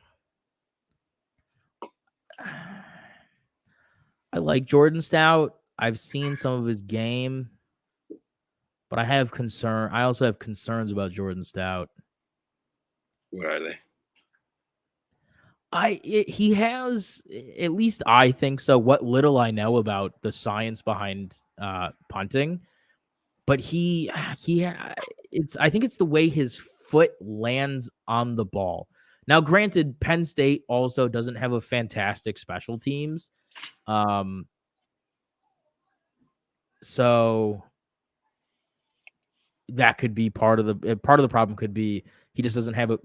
I like Jordan Stout. I've seen some of his game, but I also have concerns about Jordan Stout. What are they? He has, at least I think so, what little I know about the science behind punting, but I think it's the way his foot lands on the ball. Now, granted, Penn State also doesn't have a fantastic special teams. So that could be part of the problem could be he just doesn't have a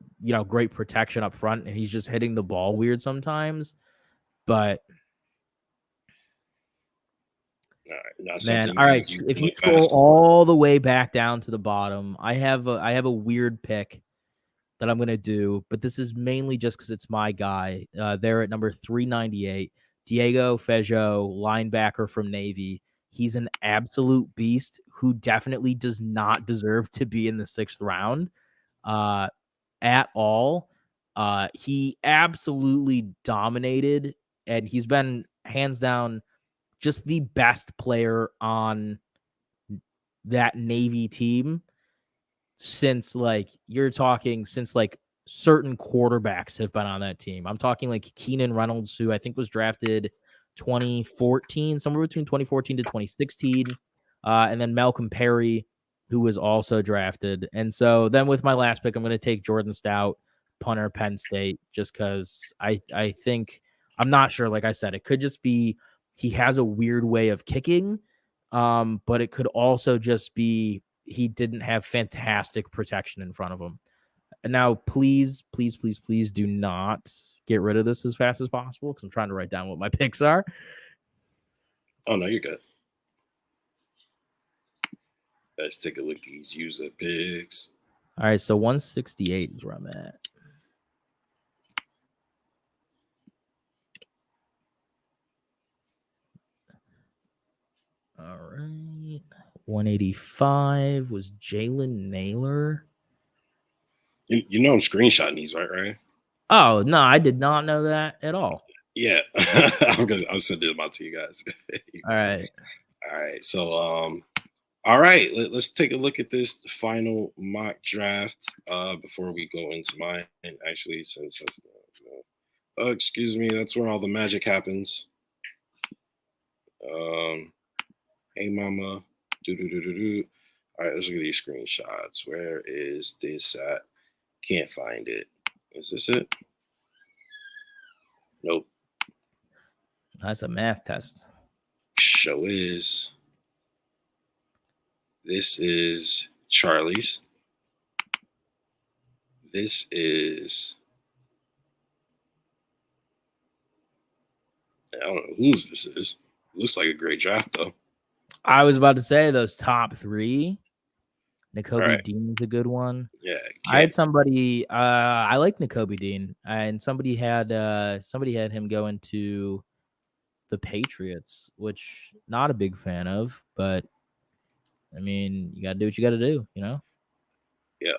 great protection up front and he's just hitting the ball weird sometimes. But all right. If you scroll all the way back down to the bottom, I have a weird pick that I'm going to do, but this is mainly just because it's my guy. They're at number 398, Diego Fejo, linebacker from Navy. He's an absolute beast who definitely does not deserve to be in the 6th round at all. He absolutely dominated, and he's been hands down just the best player on that Navy team since certain quarterbacks have been on that team. I'm talking like Keenan Reynolds, who I think was drafted 2014, somewhere between 2014 to 2016. And then Malcolm Perry, who was also drafted. And so then with my last pick, I'm going to take Jordan Stout, punter, Penn State, just because I think, I'm not sure, like I said, it could just be he has a weird way of kicking, but it could also just be he didn't have fantastic protection in front of him. And now, please do not get rid of this as fast as possible because I'm trying to write down what my picks are. Oh, no, you're good. Let's take a look at these user picks. All right, so 168 is where I'm at. All right. 185 was Jalen Naylor. You know I'm screenshotting these, right? Oh, no, I did not know that at all. Yeah. I'll send it out to you guys. All right. So, all right. Let's take a look at this final mock draft before we go into mine. Actually, since excuse me, that's where all the magic happens. Hey, mama. All right, let's look at these screenshots. Where is this at? Can't find it. Is this it? Nope. That's a math test. Show is. This is Charlie's. This is. I don't know whose this is. Looks like a great draft, though. I was about to say those top three. Nakobe Dean's a good one. Yeah. I had somebody. I like Nakobe Dean, and somebody had him go into the Patriots, which not a big fan of, but I mean, you got to do what you got to do, you know? Yeah.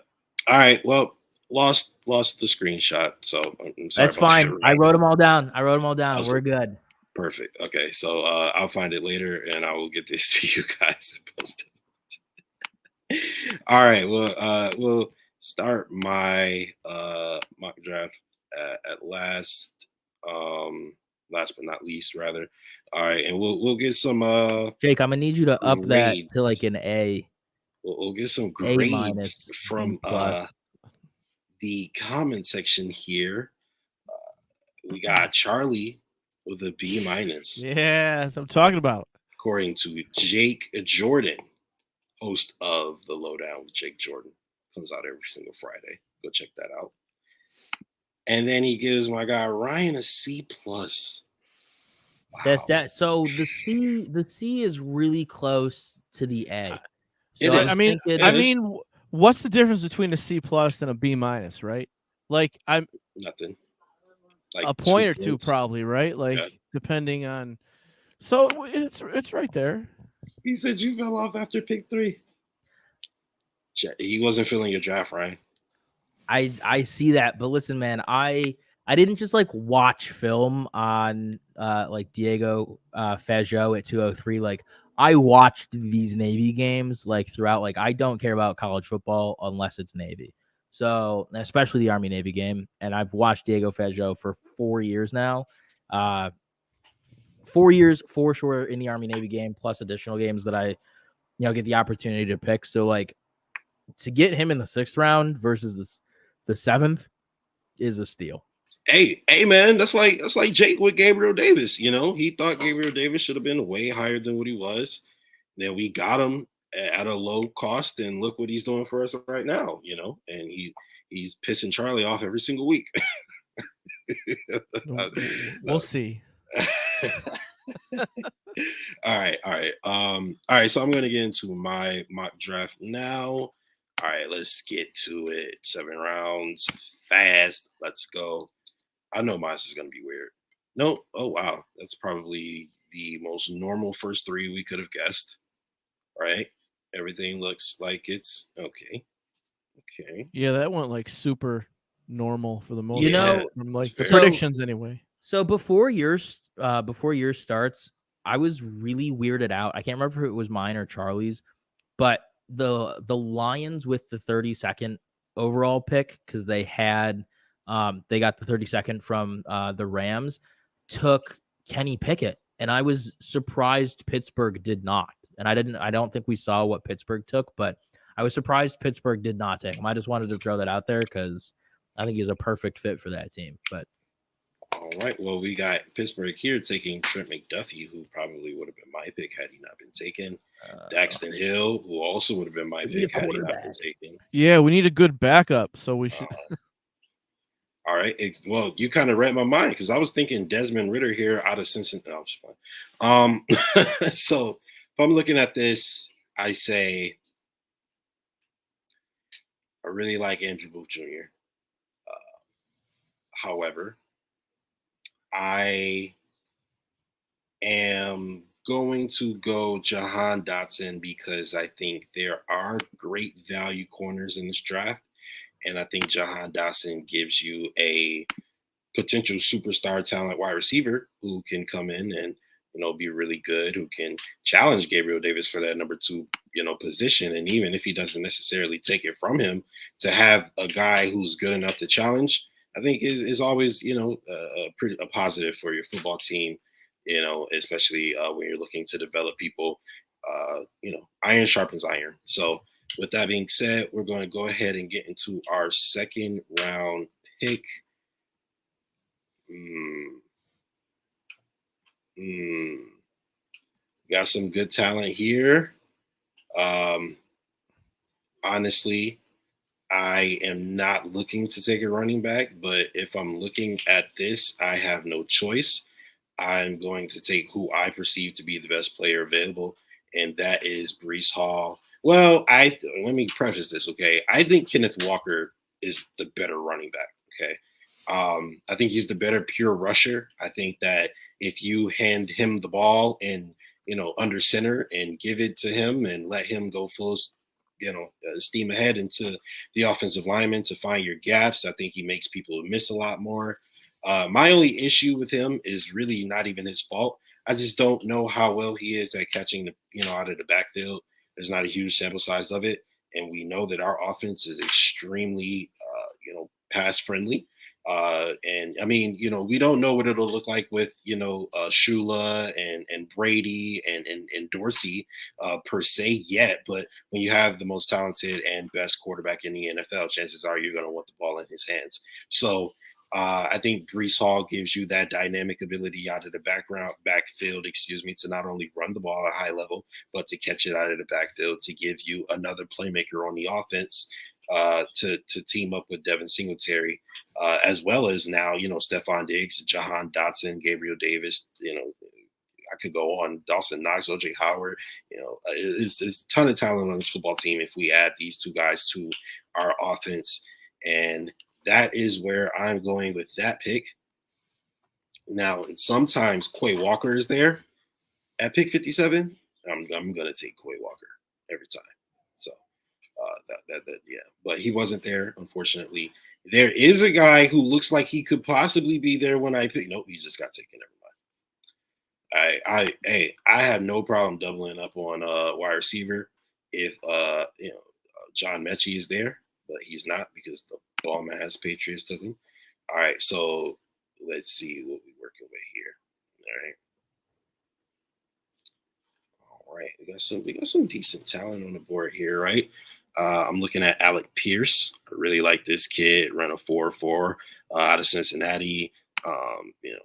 All right. Well, lost the screenshot, so I'm sorry. That's fine. I wrote them all down. Awesome. We're good. Perfect. Okay, so I'll find it later, and I will get this to you guys and post it. All right. Well, we'll start my mock draft at last but not least, rather. All right, and we'll get some. Jake, I'm gonna need you to up that to like an A. We'll get some grades from the comment section here. We got Charlie with a B-. Yeah, that's what I'm talking about. According to Jake Jordan, host of The Lowdown with Jake Jordan. Comes out every single Friday. Go check that out. And then he gives my guy Ryan a C+. Wow. That's that. So the C is really close to the A. So I mean, what's the difference between a C+ and a B-, right? Like I'm nothing. Like a point or two, probably, right? Like depending on. So it's right there. He said you fell off after pick 3. He wasn't feeling your draft, Ryan. I see that, but listen, man, I didn't just like watch film on like Diego Fajot at 203. Like I watched these Navy games like throughout. Like I don't care about college football unless it's Navy. So especially the Army Navy game, and I've watched Diego Fajot for 4 years now. 4 years for sure in the Army Navy game, plus additional games that I get the opportunity to pick. So like to get him in the 6th round versus the 7th is a steal. Hey, man, that's like Jake with Gabriel Davis. He thought Gabriel Davis should have been way higher than what he was. Then we got him at a low cost, and look what he's doing for us right now. And he's pissing Charlie off every single week. We'll see. All right. So I'm gonna get into my mock draft now. All right, let's get to it. 7 rounds, fast. Let's go. I know mine is gonna be weird. No. Oh wow, that's probably the most normal first 3 we could have guessed. Right? Everything looks like it's okay. Okay. Yeah, that went like super normal for the most. From like the predictions anyway. So before yours starts, I was really weirded out. I can't remember if it was mine or Charlie's, but the Lions with the 32nd overall pick, because they had they got the 32nd from the Rams, took Kenny Pickett, and I was surprised Pittsburgh did not. And I don't think we saw what Pittsburgh took, but I was surprised Pittsburgh did not take him. I just wanted to throw that out there because I think he's a perfect fit for that team. But all right, well, we got Pittsburgh here taking Trent McDuffie, who probably would have been my pick had he not been taken. Daxton Hill, who also would have been my pick had he not been taken. Yeah, we need a good backup, so we should. All right. Well, you kind of read my mind because I was thinking Desmond Ridder here out of Cincinnati. No, so if I'm looking at this, I say I really like Andrew Booth Jr. However, I am going to go Jahan Dotson because I think there are great value corners in this draft. And I think Jahan Dotson gives you a potential superstar talent wide receiver who can come in and, be really good, who can challenge Gabriel Davis for that number 2, position. And even if he doesn't necessarily take it from him, to have a guy who's good enough to challenge, I think is always, a positive for your football team, especially when you're looking to develop people. Iron sharpens iron. So with that being said, we're going to go ahead and get into our second round pick. Got some good talent here. Honestly, I am not looking to take a running back, but if I'm looking at this, I have no choice. I'm going to take who I perceive to be the best player available, and that is Breece Hall. Well, let me preface this, okay? I think Kenneth Walker is the better running back, okay? I think he's the better pure rusher. I think that if you hand him the ball and, under center and give it to him and let him go full, steam ahead into the offensive lineman to find your gaps, I think he makes people miss a lot more. My only issue with him is really not even his fault. I just don't know how well he is at catching out of the backfield. There's not a huge sample size of it. And we know that our offense is extremely, pass friendly. And I mean, we don't know what it'll look like with, Shula and Brady and Dorsey per se yet. But when you have the most talented and best quarterback in the NFL, chances are you're going to want the ball in his hands. So I think Breece Hall gives you that dynamic ability out of the backfield, to not only run the ball at a high level, but to catch it out of the backfield, to give you another playmaker on the offense, to team up with Devin Singletary, as well as now, Stephon Diggs, Jahan Dotson, Gabriel Davis, I could go on, Dawson Knox, OJ Howard, it's a ton of talent on this football team if we add these two guys to our offense. And that is where I'm going with that pick. Now, sometimes Quay Walker is there at pick 57. I'm going to take Quay Walker every time. So yeah, but he wasn't there, unfortunately. There is a guy who looks like he could possibly be there when I pick. Nope, he just got taken. Never mind. I have no problem doubling up on wide receiver if John Mechie is there, but he's not because the bum ass Patriots took him. All right, so let's see what we're working with here. All right, we got some decent talent on the board here, right? I'm looking at Alec Pierce. I really like this kid. Run a 4.4 out of Cincinnati.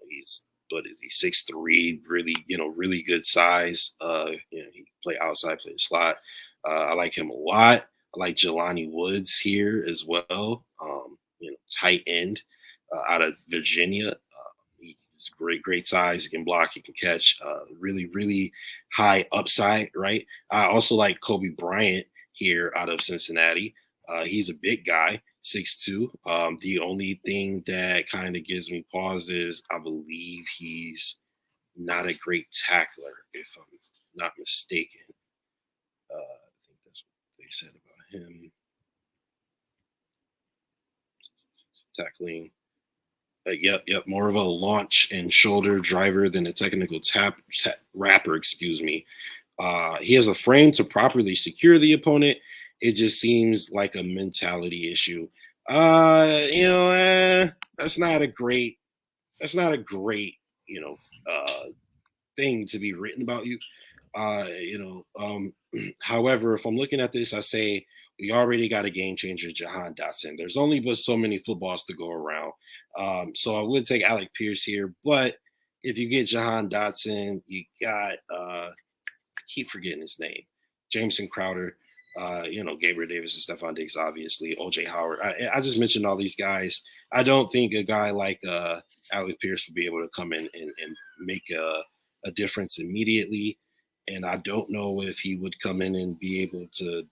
He's 6'3", really good size. He play outside, play the slot. I like him a lot. I like Jelani Woods here as well. Tight end out of Virginia. He's great size. He can block. He can catch. Really, really high upside. Right. I also like Kobe Bryant here out of Cincinnati. He's a big guy, 6'2". The only thing that kind of gives me pause is I believe he's not a great tackler, if I'm not mistaken. I think that's what they said about him. Tackling. Yep. More of a launch and shoulder driver than a technical rapper, excuse me. He has a frame to properly secure the opponent. It just seems like a mentality issue. That's not a great, thing to be written about you. However, if I'm looking at this, I say we already got a game changer, Jahan Dotson. There's only but so many footballs to go around. So I would take Alec Pierce here, but if you get Jahan Dotson, you got keep forgetting his name. Jameson Crowder, Gabriel Davis and Stephon Diggs, obviously, OJ Howard. I just mentioned all these guys. I don't think a guy like Alec Pierce will be able to come in and make a difference immediately. And I don't know if he would come in and be able to,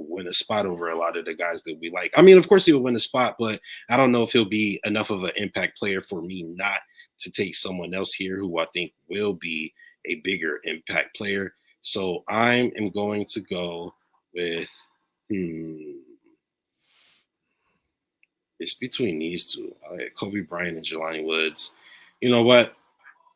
win a spot over a lot of the guys that we like. I mean, of course he will win a spot, but I don't know if he'll be enough of an impact player for me not to take someone else here who I think will be a bigger impact player. So I am going to go with it's between these two. Kobe Bryant and Jelani Woods. You know what?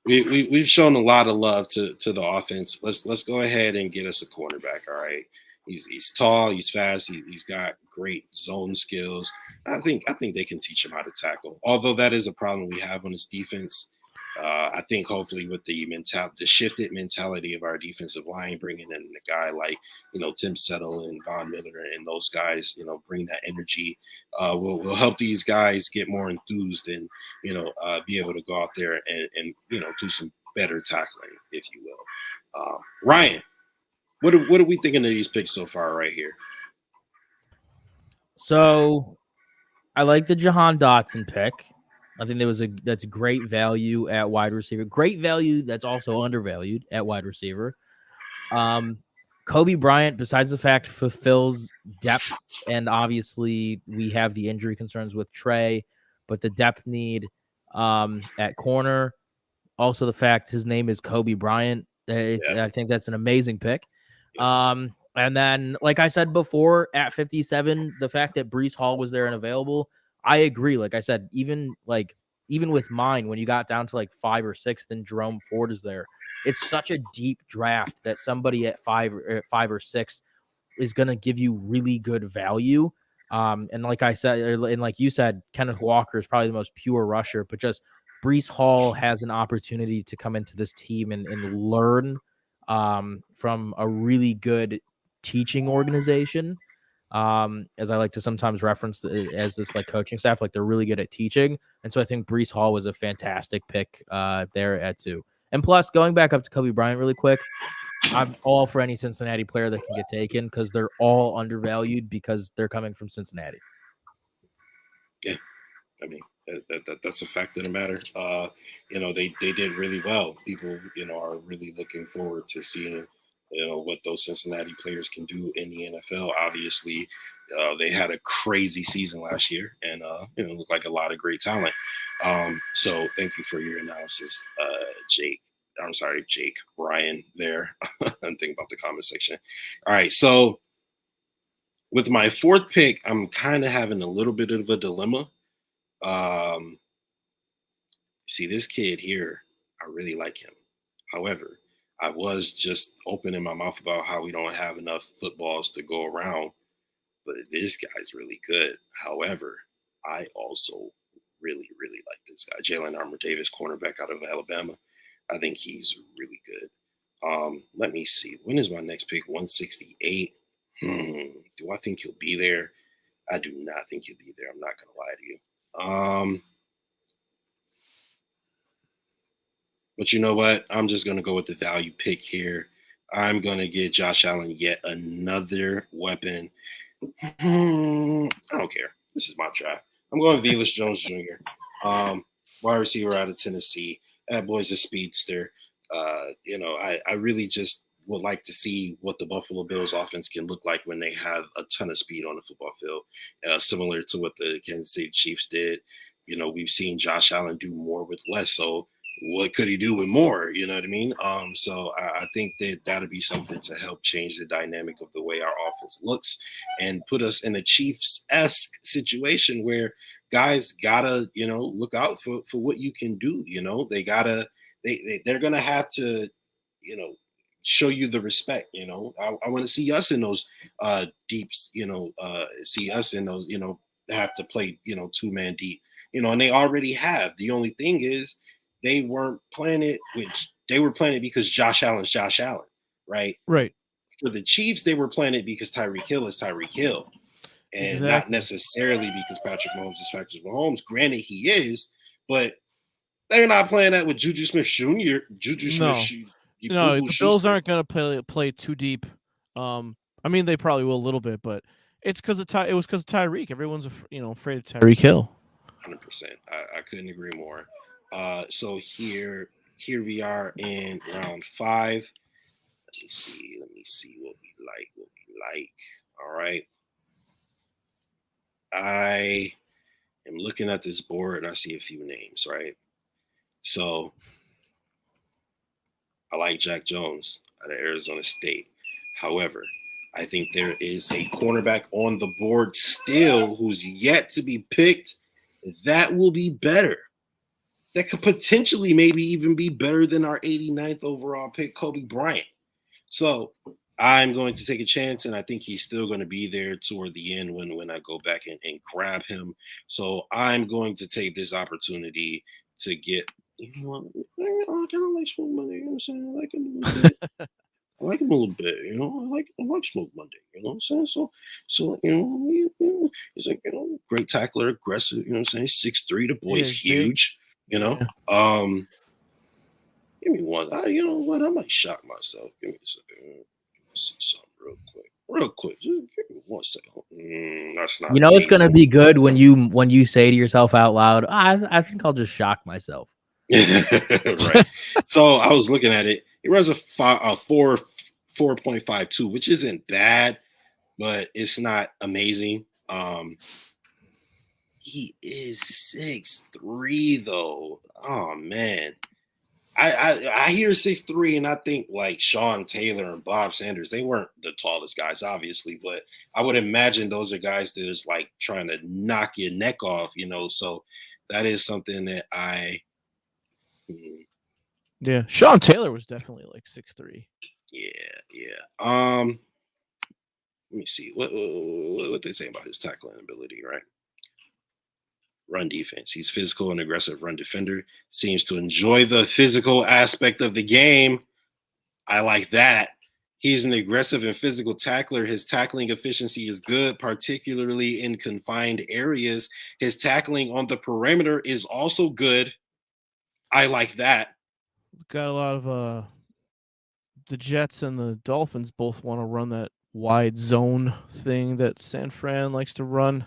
We've shown a lot of love to the offense. Let's go ahead and get us a cornerback. All right. He's tall, he's fast, he's got great zone skills. I think they can teach him how to tackle. Although that is a problem we have on his defense. I think hopefully with the shifted mentality of our defensive line, bringing in a guy like Tim Settle and Von Miller and those guys, bring that energy, will help these guys get more enthused and be able to go out there and do some better tackling, if you will. Ryan, what are we thinking of these picks so far right here? So I like the Jahan Dotson pick. I think that's great value at wide receiver. Great value that's also undervalued at wide receiver. Kobe Bryant, besides the fact fulfills depth, and obviously we have the injury concerns with Trey, but the depth need at corner. Also the fact his name is Kobe Bryant. I think that's an amazing pick. And then, like I said before, at 57, the fact that Breece Hall was there and available, I agree. Like I said, even with mine, when you got down to like 5 or 6, then Jerome Ford is there. It's such a deep draft that somebody at 5 or 6 is going to give you really good value. And like I said, and like you said, Kenneth Walker is probably the most pure rusher, but just Breece Hall has an opportunity to come into this team and learn from a really good teaching organization. As I like to sometimes reference as this like coaching staff, like they're really good at teaching. And so I think Breece Hall was a fantastic pick there at 2. And plus, going back up to Kobe Bryant really quick, I'm all for any Cincinnati player that can get taken because they're all undervalued because they're coming from Cincinnati. Yeah, I mean, that's a fact of the matter. They did really well. People, are really looking forward to seeing, what those Cincinnati players can do in the NFL. Obviously, they had a crazy season last year and, looked like a lot of great talent. So thank you for your analysis, Jake. I'm sorry, Jake Ryan there. I'm thinking about the comment section. All right. So with my 4th pick, I'm kind of having a little bit of a dilemma. See this kid here, I really like him. However, I was just opening my mouth about how we don't have enough footballs to go around, but this guy's really good. However, I also really, really like this guy, Jalen Armour-Davis, cornerback out of Alabama. I think he's really good. Let me see. When is my next pick? 168. Do I think he'll be there? I do not think he'll be there. I'm not going to lie to you. But you know what? I'm just going to go with the value pick here. I'm going to get Josh Allen yet another weapon. I don't care. This is my draft. I'm going Velus Jones Jr., wide receiver out of Tennessee. That boy's a speedster. I really just would like to see what the Buffalo Bills offense can look like when they have a ton of speed on the football field, similar to what the Kansas City Chiefs did. We've seen Josh Allen do more with less. So what could he do with more? You know what I mean? So I think that that'll be something to help change the dynamic of the way our offense looks and put us in a Chiefs-esque situation where guys gotta, look out for what you can do. They're gonna have to, show you the respect. I want to see us in those deeps. See us in those. Have to play 2-man deep. And they already have. The only thing is they weren't playing it. They were playing it because Josh Allen's Josh Allen, right? Right. For the Chiefs, they were playing it because Tyreek Hill is Tyreek Hill. And not necessarily because Patrick Mahomes is Patrick Mahomes. Granted, he is, but they're not playing that with Juju Smith-Schuster. the Bills aren't going to play too deep. I mean, they probably will a little bit, but it's because it was because of Tyreek. Everyone's afraid of Tyreek Hill. 100%. I couldn't agree more. So here we are in round 5. Let me see what we like. All right. I am looking at this board and I see a few names, right? So I like Jack Jones out of Arizona State. However, I think there is a cornerback on the board still who's yet to be picked that will be better. That could potentially maybe even be better than our 89th overall pick, Kobe Bryant. So I'm going to take a chance, and I think he's still going to be there toward the end when I go back and grab him. So I'm going to take this opportunity to get, I kind of like Smoke Monday. You know what I'm saying? I like him a little bit. I like him a little bit. I like Smoke Monday. You know what I'm saying? So he's like, great tackler, aggressive. You know what I'm saying? 6'3", the boy's huge. Big. Give me one. You know what? I might shock myself. Give me a second. Let me see something real quick. Just give me 1 second. That's not. It's gonna be good when you say to yourself out loud, I think I'll just shock myself. Right. So I was looking at it. He runs a 4.52, which isn't bad, but it's not amazing. He is 6'3" though. Oh man. I hear 6'3" and I think like Sean Taylor and Bob Sanders. They weren't the tallest guys, obviously, but I would imagine those are guys that is like trying to knock your neck off, So that is something that Yeah, Sean Taylor was definitely like 6'3". Yeah. Let me see what they say about his tackling ability, right? Run defense. He's physical and aggressive run defender. Seems to enjoy the physical aspect of the game. I like that. He's an aggressive and physical tackler. His tackling efficiency is good, particularly in confined areas. His tackling on the perimeter is also good. I like that. Got a lot of the Jets and the Dolphins both want to run that wide zone thing that San Fran likes to run.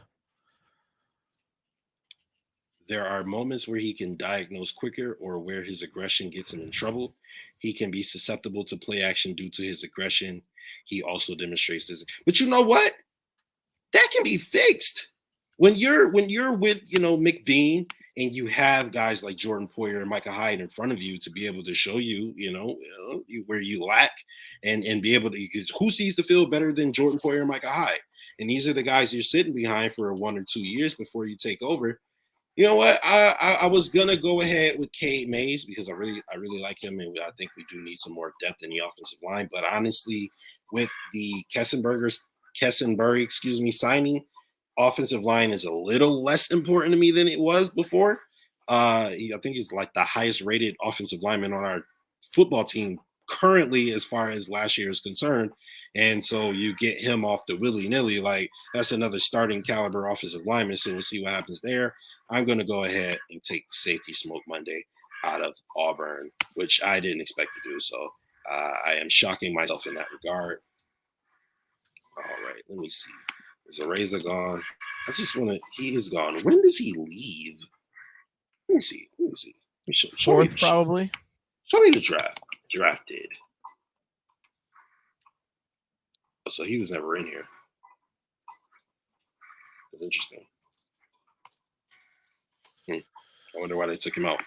There are moments where he can diagnose quicker or where his aggression gets him in trouble. He can be susceptible to play action due to his aggression. He also demonstrates this. But you know what? That can be fixed. When you're with, McBean and you have guys like Jordan Poyer and Micah Hyde in front of you to be able to show you, where you lack and be able to, because who sees the field better than Jordan Poyer and Micah Hyde? And these are the guys you're sitting behind for 1 or 2 years before you take over. You know what? I was gonna go ahead with Cade Mays because I really like him, and I think we do need some more depth in the offensive line. But honestly, with the Kessenberg, signing, offensive line is a little less important to me than it was before. I think he's like the highest rated offensive lineman on our football team currently, as far as last year is concerned. And so you get him off the willy-nilly, like that's another starting caliber offensive lineman. So we'll see what happens there. I'm going to go ahead and take safety Smoke Monday out of Auburn, which I didn't expect to do. So I am shocking myself in that regard. All right, let me see. Is Areza gone? He is gone. When does he leave? Let me see. Show Fourth, probably. Show me the draft. Drafted. So he was never in here. That's interesting. I wonder why they took him out.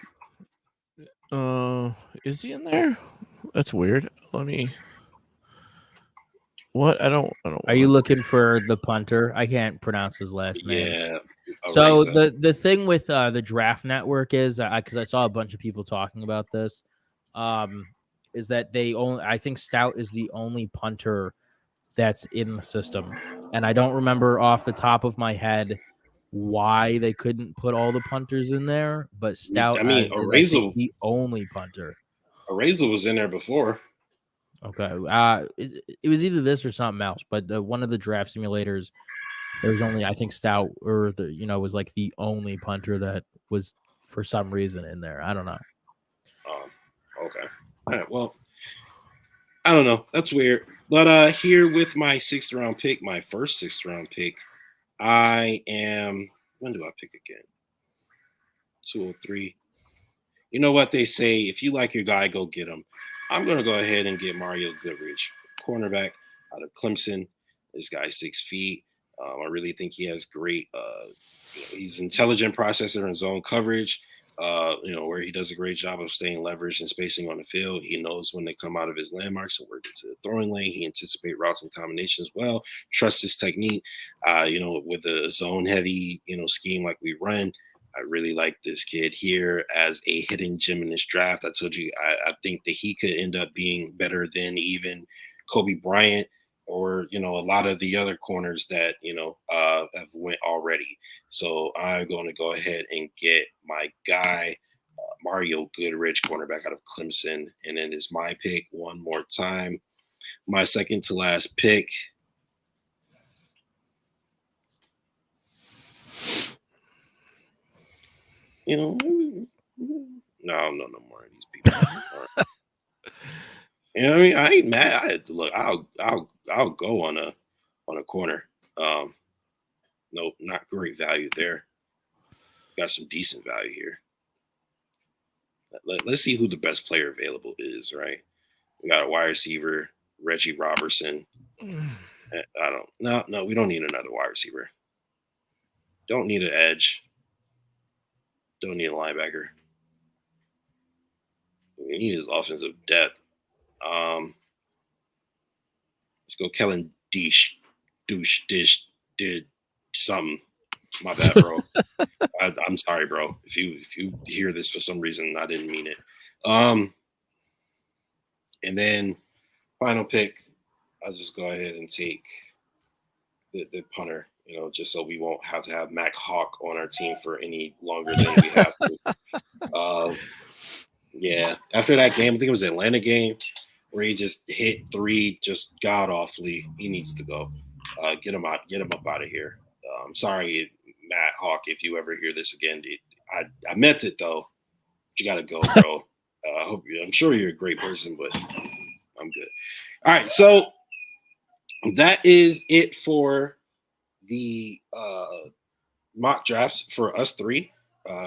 Is he in there? That's weird. Let me. What? I don't. Are you looking for the punter? I can't pronounce his last name. Yeah. So the thing with the Draft Network is, because I saw a bunch of people talking about this, is that I think Stout is the only punter that's in the system, and I don't remember off the top of my head why they couldn't put all the punters in there, but Stout is I think, the only punter. Areza was in there before. Okay, it was either this or something else, but one of the draft simulators, there was only, I think, Stout was like the only punter that was for some reason in there. I don't know. Okay. All right. Well, I don't know. That's weird. But here with my 6th-round pick, my first 6th-round pick, I am. When do I pick again? 203. You know what they say? If you like your guy, go get him. I'm going to go ahead and get Mario Goodrich, cornerback out of Clemson. This guy's 6 feet. I really think he has great. He's intelligent processor in zone coverage. Where he does a great job of staying leveraged and spacing on the field. He knows when they come out of his landmarks and work into the throwing lane. He anticipates routes and combinations well. Trusts his technique. With a zone heavy, scheme like we run. I really like this kid here as a hidden gem in this draft. I told you, I think that he could end up being better than even Kobe Bryant or, a lot of the other corners that, have went already. So I'm going to go ahead and get my guy, Mario Goodrich, cornerback out of Clemson. And then it's my pick one more time. My second to last pick. No more of these people. I ain't mad. I'll go on a corner. Nope, not great value there. Got some decent value here. Let's see who the best player available is, right? We got a wide receiver, Reggie Robertson. No, we don't need another wide receiver. Don't need an edge. Don't need a linebacker. We need his offensive depth. Let's go Kellen Dish did something. My bad, bro. I'm sorry, bro. If you hear this for some reason, I didn't mean it. And then final pick, I'll just go ahead and take the punter, just so we won't have to have Mac Hawk on our team for any longer than we have to. Yeah, after that game, I think it was the Atlanta game where he just hit 3 just god awfully. He needs to go. Get him up out of here. I'm sorry, Matt Hawk, if you ever hear this again. I meant it though. But you gotta go, bro. I'm sure you're a great person, but I'm good. All right, so that is it for the mock drafts for us 3.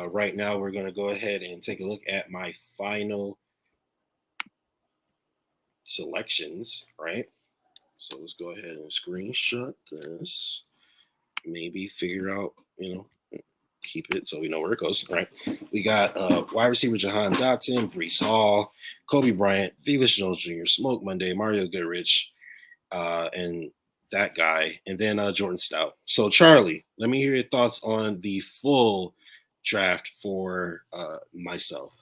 Right now, we're going to go ahead and take a look at my final selections, right? So let's go ahead and screenshot this. Maybe figure out, keep it so we know where it goes, right? We got wide receiver Jahan Dotson, Breece Hall, Kobe Bryant, Felix Jones Jr., Smoke Monday, Mario Goodrich, and that guy, and then Jordan Stout. So, Charlie, let me hear your thoughts on the full draft for myself.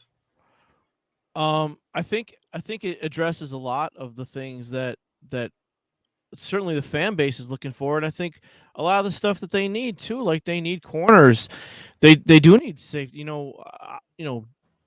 I think it addresses a lot of the things that certainly the fan base is looking for, and I think a lot of the stuff that they need too, like they need corners, they do need safety.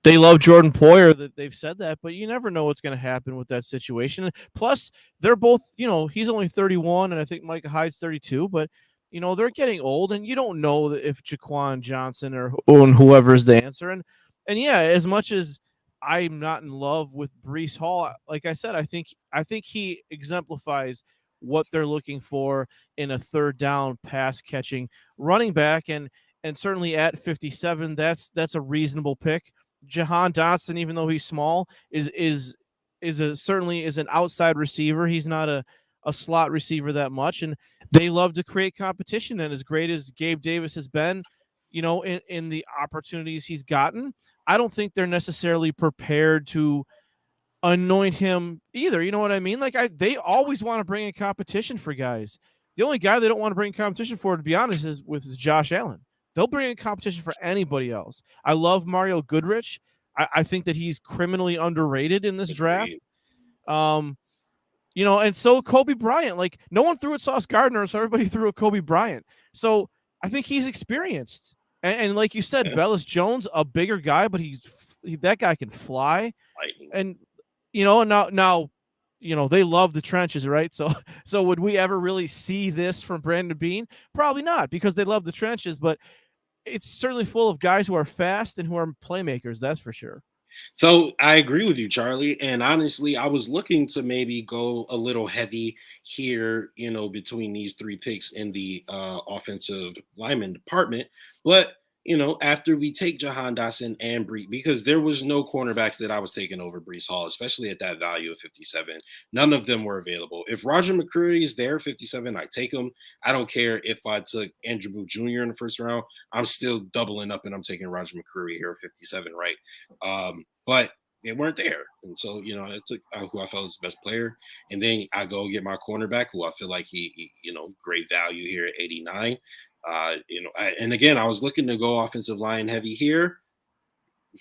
They love Jordan Poyer, that they've said that, but you never know what's going to happen with that situation. Plus, they're both, he's only 31, and I think Micah Hyde's 32, but they're getting old, and you don't know if Jaquan Johnson or whoever is the answer. And yeah, as much as I'm not in love with Breece Hall, like I said, I think he exemplifies what they're looking for in a third down pass catching running back, and certainly at 57, that's a reasonable pick. Jahan Dotson, even though he's small, is certainly an outside receiver. He's not a slot receiver that much, and they love to create competition. And as great as Gabe Davis has been, in the opportunities he's gotten, I don't think they're necessarily prepared to anoint him either. You know what I mean? Like they always want to bring in competition for guys. The only guy they don't want to bring competition for, to be honest, is Josh Allen. They'll bring in competition for anybody else. I love Mario Goodrich. I think that he's criminally underrated in this draft. And so Kobe Bryant, like no one threw at Sauce Gardner, so everybody threw at Kobe Bryant. So I think he's experienced. And like you said, Velus Jones, a bigger guy, but that guy can fly. And now they love the trenches, right? So would we ever really see this from Brandon Beane? Probably not, because they love the trenches, but it's certainly full of guys who are fast and who are playmakers, that's for sure. So I agree with you, Charlie. And honestly, I was looking to maybe go a little heavy here, between these three picks in the offensive lineman department. But after we take Jahan Dotson and Brees, because there was no cornerbacks that I was taking over Brees Hall, especially at that value of 57. None of them were available. If Roger McCreary is there, 57, I take him. I don't care if I took Andrew Booth Jr. in the first round. I'm still doubling up and I'm taking Roger McCreary here at 57, right? But they weren't there. And so, I took who I felt was the best player. And then I go get my cornerback, who I feel like he great value here at 89. And again, I was looking to go offensive line heavy here.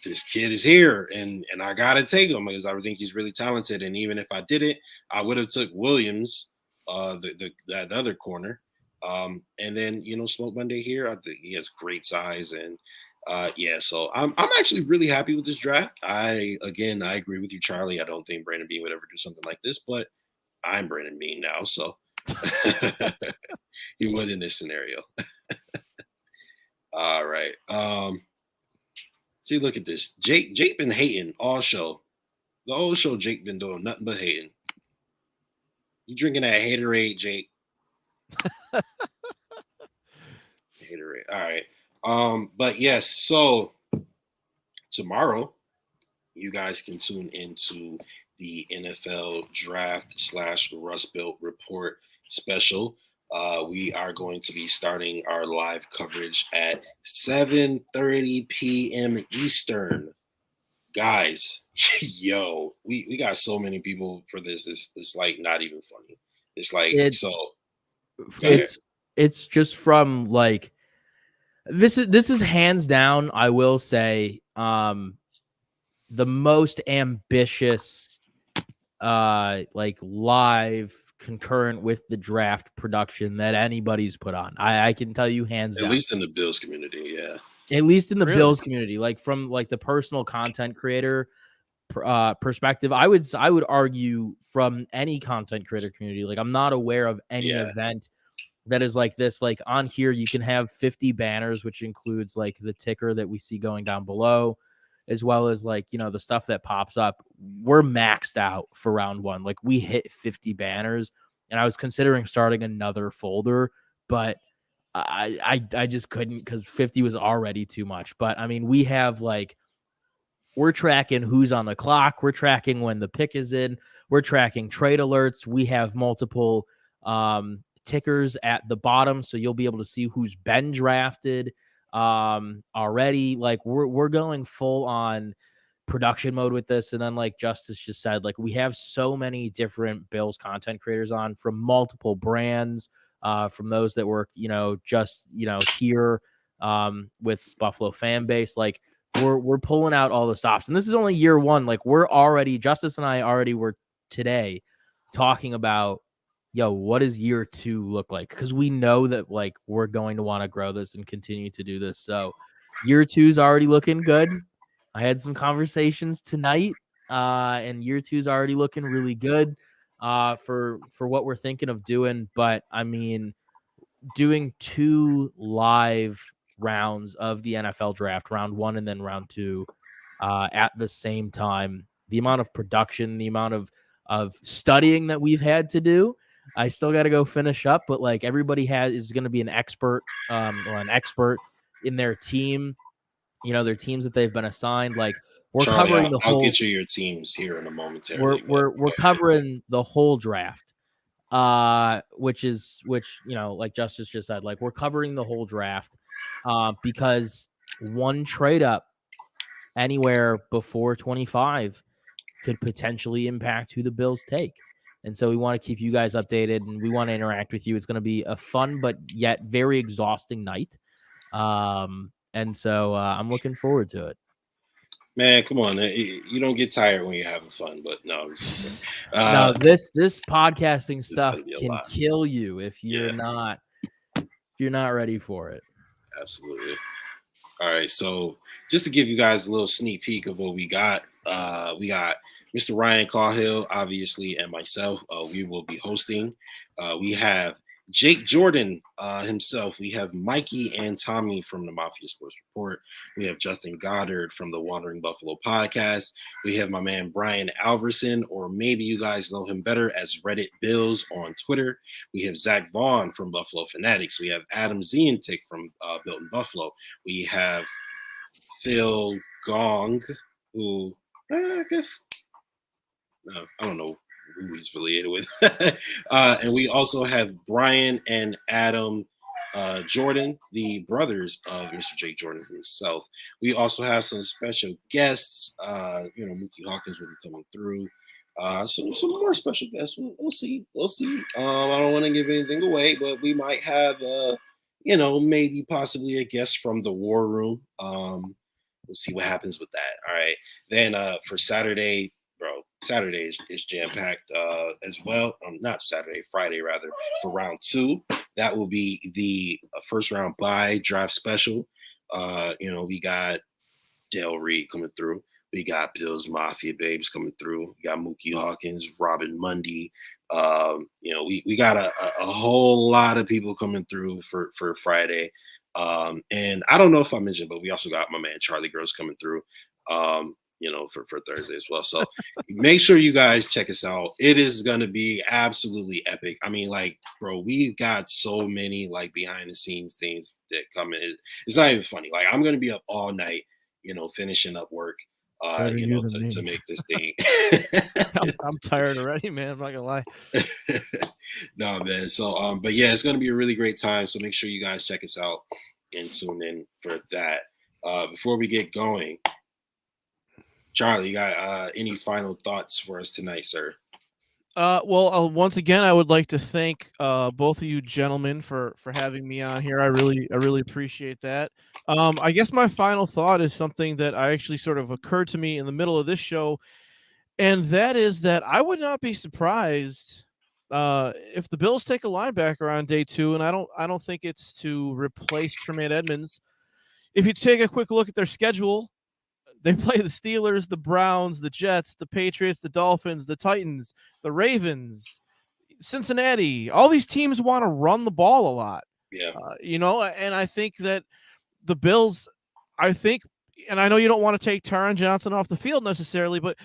This kid is here, and I gotta take him because I think he's really talented. And even if I did it, I would have took Williams, the other corner. And then Smoke Monday here. I think he has great size and so I'm actually really happy with this draft. I agree with you, Charlie. I don't think Brandon Beane would ever do something like this, but I'm Brandon Beane now, so he would in this scenario. All right. See, look at this. Jake been hating all show. The whole show, Jake been doing nothing but hating. You drinking that haterade, Jake? Haterade. All right. But yes, so tomorrow you guys can tune into the NFL Draft / Rust Belt Report special. We are going to be starting our live coverage at 7:30 p.m. Eastern. Guys, yo, we got so many people for this. It's like not even funny. It's like it's just from like this is hands down, I will say, the most ambitious like live concurrent with the draft production that anybody's put on. I can tell you hands down. At least in the Bills community, yeah. At least in the Bills community, like from like the personal content creator perspective, I would argue from any content creator community, like I'm not aware of any event that is like this. Like on here, you can have 50 banners, which includes like the ticker that we see going down below, as well as like, the stuff that pops up. We're maxed out for round one. Like we hit 50 banners, and I was considering starting another folder, but I just couldn't because 50 was already too much. But I mean, we have like, we're tracking who's on the clock. We're tracking when the pick is in. We're tracking trade alerts. We have multiple tickers at the bottom, so you'll be able to see who's been drafted already. Like we're going full on production mode with this. And then like Justice just said, like we have so many different Bills content creators on from multiple brands, from those that work, just here with Buffalo fan base. Like we're pulling out all the stops, and this is only year one. Like we're already, Justice and I already were today talking about, what does year 2 look like? Because we know that like we're going to want to grow this and continue to do this. So year 2 is already looking good. I had some conversations tonight, and year 2 is already looking really good for what we're thinking of doing. But I mean, doing 2 live rounds of the NFL draft, round 1 and then round 2, at the same time, the amount of production, the amount of studying that we've had to do, I still got to go finish up. But like everybody is going to be an expert, or an expert in their team, their teams that they've been assigned. Like we're Charlie, covering the whole. I'll get you your teams here in a moment. We're covering the whole draft. Which like Justice just said, like we're covering the whole draft, because one trade up anywhere before 25 could potentially impact who the Bills take. And so we want to keep you guys updated, and we want to interact with you. It's going to be a fun, but yet very exhausting night. And so I'm looking forward to it. Man, come on. You don't get tired when you're having fun, but no. No, this podcasting stuff can kill you if you're not ready for it. Absolutely. All right. So just to give you guys a little sneak peek of what we got Mr. Ryan Caughill, obviously, and myself. We will be hosting. We have Jake Jordan himself. We have Mikey and Tommy from the Mafia Sports Report. We have Justin Goddard from the Wandering Buffalo podcast. We have my man Brian Alverson, or maybe you guys know him better as Reddit Bills on Twitter. We have Zach Vaughn from Buffalo Fanatics. We have Adam Zientik from Built in Buffalo. We have Phil Gong, who I guess I don't know who he's affiliated with. And we also have Brian and Adam Jordan, the brothers of Mr. Jake Jordan himself. We also have some special guests. Mookie Hawkins will be coming through. Some more special guests. We'll see. I don't want to give anything away, but we might have, maybe possibly a guest from the War Room. We'll see what happens with that. All right. Then for Saturday, Saturday is jam-packed as well. Not Saturday, Friday rather, for round 2. That will be the first round bye draft special. We got Dale Reed coming through. We got Bills Mafia Babes coming through. We got Mookie Hawkins, Robin Mundy. We got a whole lot of people coming through for Friday. And I don't know if I mentioned, but we also got my man Charlie Gross coming through. For Thursday as well. So make sure you guys check us out. It is going to be absolutely epic. I mean, we've got so many behind the scenes things that come in. It's not even funny. I'm going to be up all night, finishing up work, to make this thing. I'm tired already, man. I'm not gonna lie. No, man. So, but yeah, it's going to be a really great time. So make sure you guys check us out and tune in for that. Before we get going, Charlie, you got any final thoughts for us tonight, sir? Once again, I would like to thank both of you gentlemen for having me on here. I really appreciate that. I guess my final thought is something that I actually sort of occurred to me in the middle of this show, and that is that I would not be surprised if the Bills take a linebacker on day 2, and I don't think it's to replace Tremaine Edmunds. If you take a quick look at their schedule, they play the Steelers, the Browns, the Jets, the Patriots, the Dolphins, the Titans, the Ravens, Cincinnati. All these teams want to run the ball a lot. Yeah. And I think that the Bills, and I know you don't want to take Taron Johnson off the field necessarily, but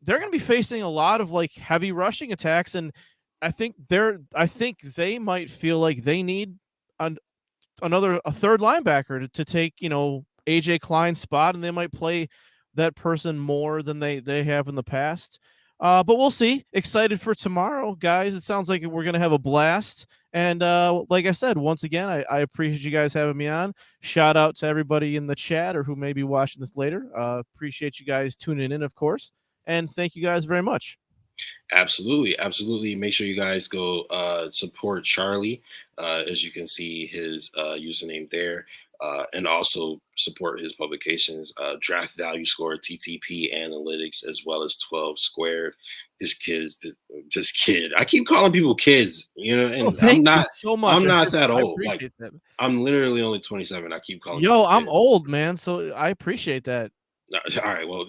they're going to be facing a lot of heavy rushing attacks, and I think they might feel like they need a third linebacker to take AJ Klein's spot, and they might play that person more than they have in the past. But we'll see. Excited for tomorrow, guys. It sounds like we're going to have a blast. And like I said, once again, I appreciate you guys having me on. Shout out to everybody in the chat or who may be watching this later. Appreciate you guys tuning in, of course. And thank you guys very much. Absolutely. Make sure you guys go support Charlie. As you can see his username there. And also support his publications, Draft Value Score, TTP Analytics, as well as 12 Squared. This kid. I keep calling people kids, and I'm not so much. I'm not that old. That. I'm literally only 27. I keep calling. I'm old, man. So I appreciate that. All right. Well,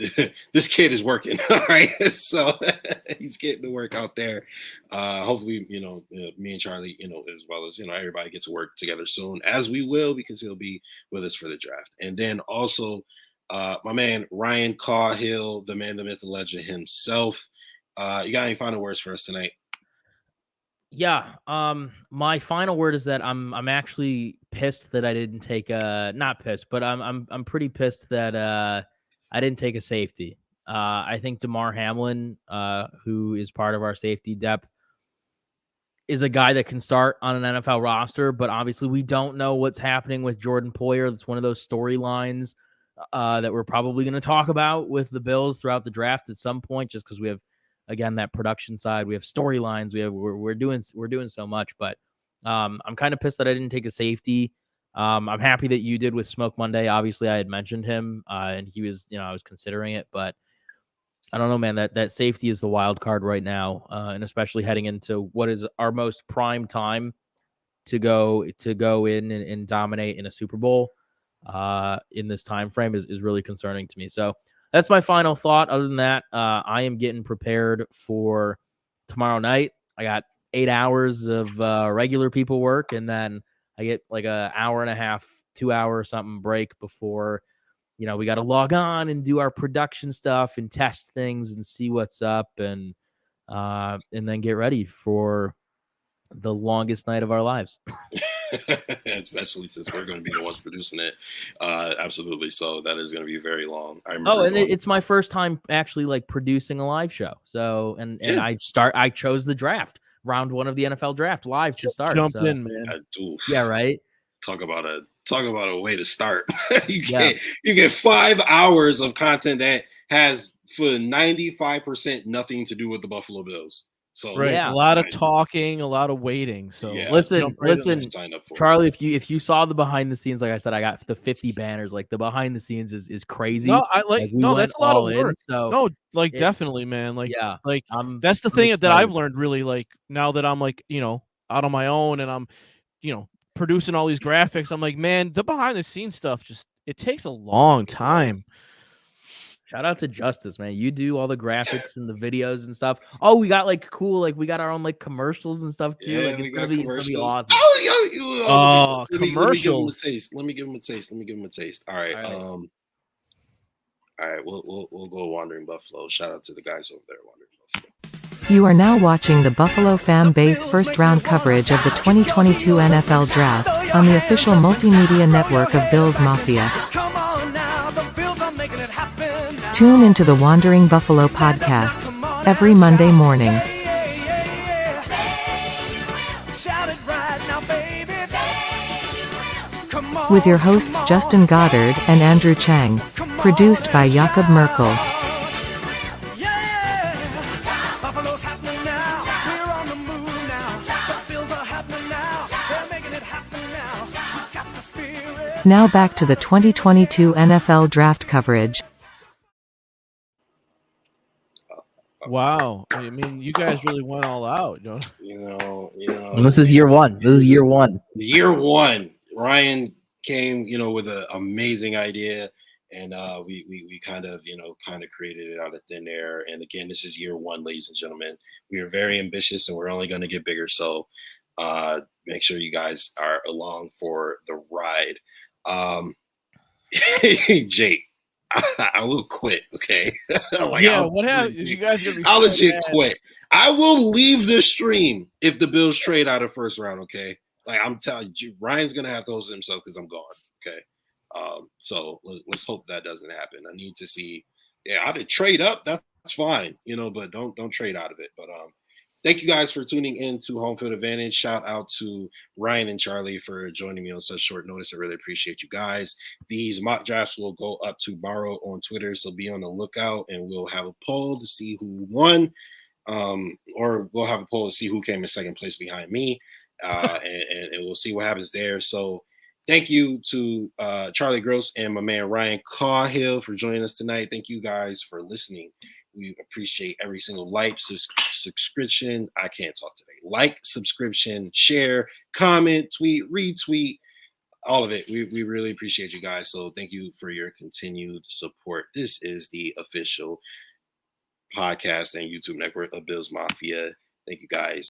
this kid is working. All right. So he's getting to work out there. Hopefully, me and Charlie, as well as, everybody gets to work together soon, as we will, because he'll be with us for the draft. And then also my man, Ryan Caughill, the man, the myth, the legend himself. You got any final words for us tonight? Yeah. My final word is that I'm actually pissed that I didn't take not pissed, but I'm pretty pissed that I didn't take a safety. I think DeMar Hamlin, who is part of our safety depth, is a guy that can start on an NFL roster, but obviously we don't know what's happening with Jordan Poyer. That's one of those storylines that we're probably going to talk about with the Bills throughout the draft at some point, just because we have, again, that production side. We have storylines. We're doing so much, but I'm kind of pissed that I didn't take a safety. I'm happy that you did with Smoke Monday. Obviously, I had mentioned him, and he was, I was considering it, but I don't know, man. That safety is the wild card right now, and especially heading into what is our most prime time to go in and dominate in a Super Bowl in this time frame is really concerning to me. So that's my final thought. Other than that, I am getting prepared for tomorrow night. I got 8 hours of regular people work, and then I get like an hour and a half, 2 hour something break before, you know, we got to log on and do our production stuff and test things and see what's up, and then get ready for the longest night of our lives. Especially since we're going to be the ones producing it. Absolutely. So that is going to be very long. I remember. Oh, and it's my first time actually like producing a live show. So, and I chose the draft, round 1 of the NFL draft live to start. Jump in, man. Yeah, right. Talk about a way to start. You get 5 hours of content that has for 95% nothing to do with the Buffalo Bills. So a lot of talking, a lot of waiting. So listen, Charlie, if you saw the behind the scenes, like I said, I got the 50 banners. Like the behind the scenes is crazy. No, that's a lot of work. So definitely, man. That's the thing that I've learned really, like, now that I'm like, you know, out on my own and I'm, you know, producing all these graphics. I'm like, man, the behind the scenes stuff it takes a long time. Shout out to Justice, man. You do all the graphics and the videos and stuff. Oh, we got like cool, like we got our own like commercials and stuff too. Yeah, like it's gonna be awesome. Commercials. Let me give him a taste. All right. All right. We'll go Wandering Buffalo. Shout out to the guys over there, Wandering Buffalo. You are now watching the Buffalo fan base first round coverage of the 2022 NFL Draft on the official multimedia network of Bills Mafia. Tune into the Wandering Buffalo podcast every Monday morning. With your hosts Justin Goddard and Andrew Chang. Produced by Jakob Merkel. Now back to the 2022 NFL Draft coverage. Wow. I mean, you guys really went all out. You know. And this is year one. Year one. Ryan came, with an amazing idea, and we kind of created it out of thin air. And again, this is year 1, ladies and gentlemen. We are very ambitious, and we're only going to get bigger. So make sure you guys are along for the ride. Jake, I will quit. Okay. What happened? You guys gonna be I'll legit quit. I will leave this stream if the Bills trade out of first round. Okay. Like I'm telling you, Ryan's gonna have to host himself because I'm gone. Okay. So let's hope that doesn't happen. I need to see. Yeah, I did trade up. That's fine. But don't trade out of it. But thank you guys for tuning in to Homefield Advantage. Shout out to Ryan and Charlie for joining me on such short notice. I really appreciate you guys. These mock drafts will go up tomorrow on Twitter, so be on the lookout, and we'll have a poll to see who won, or we'll have a poll to see who came in second place behind me, and we'll see what happens there. So thank you to Charlie Gross and my man Ryan Caughill for joining us tonight. Thank you guys for listening. We appreciate every single like, subscription. I can't talk today. Like, subscription, share, comment, tweet, retweet, all of it. We really appreciate you guys. So thank you for your continued support. This is the official podcast and YouTube network of Bills Mafia. Thank you guys.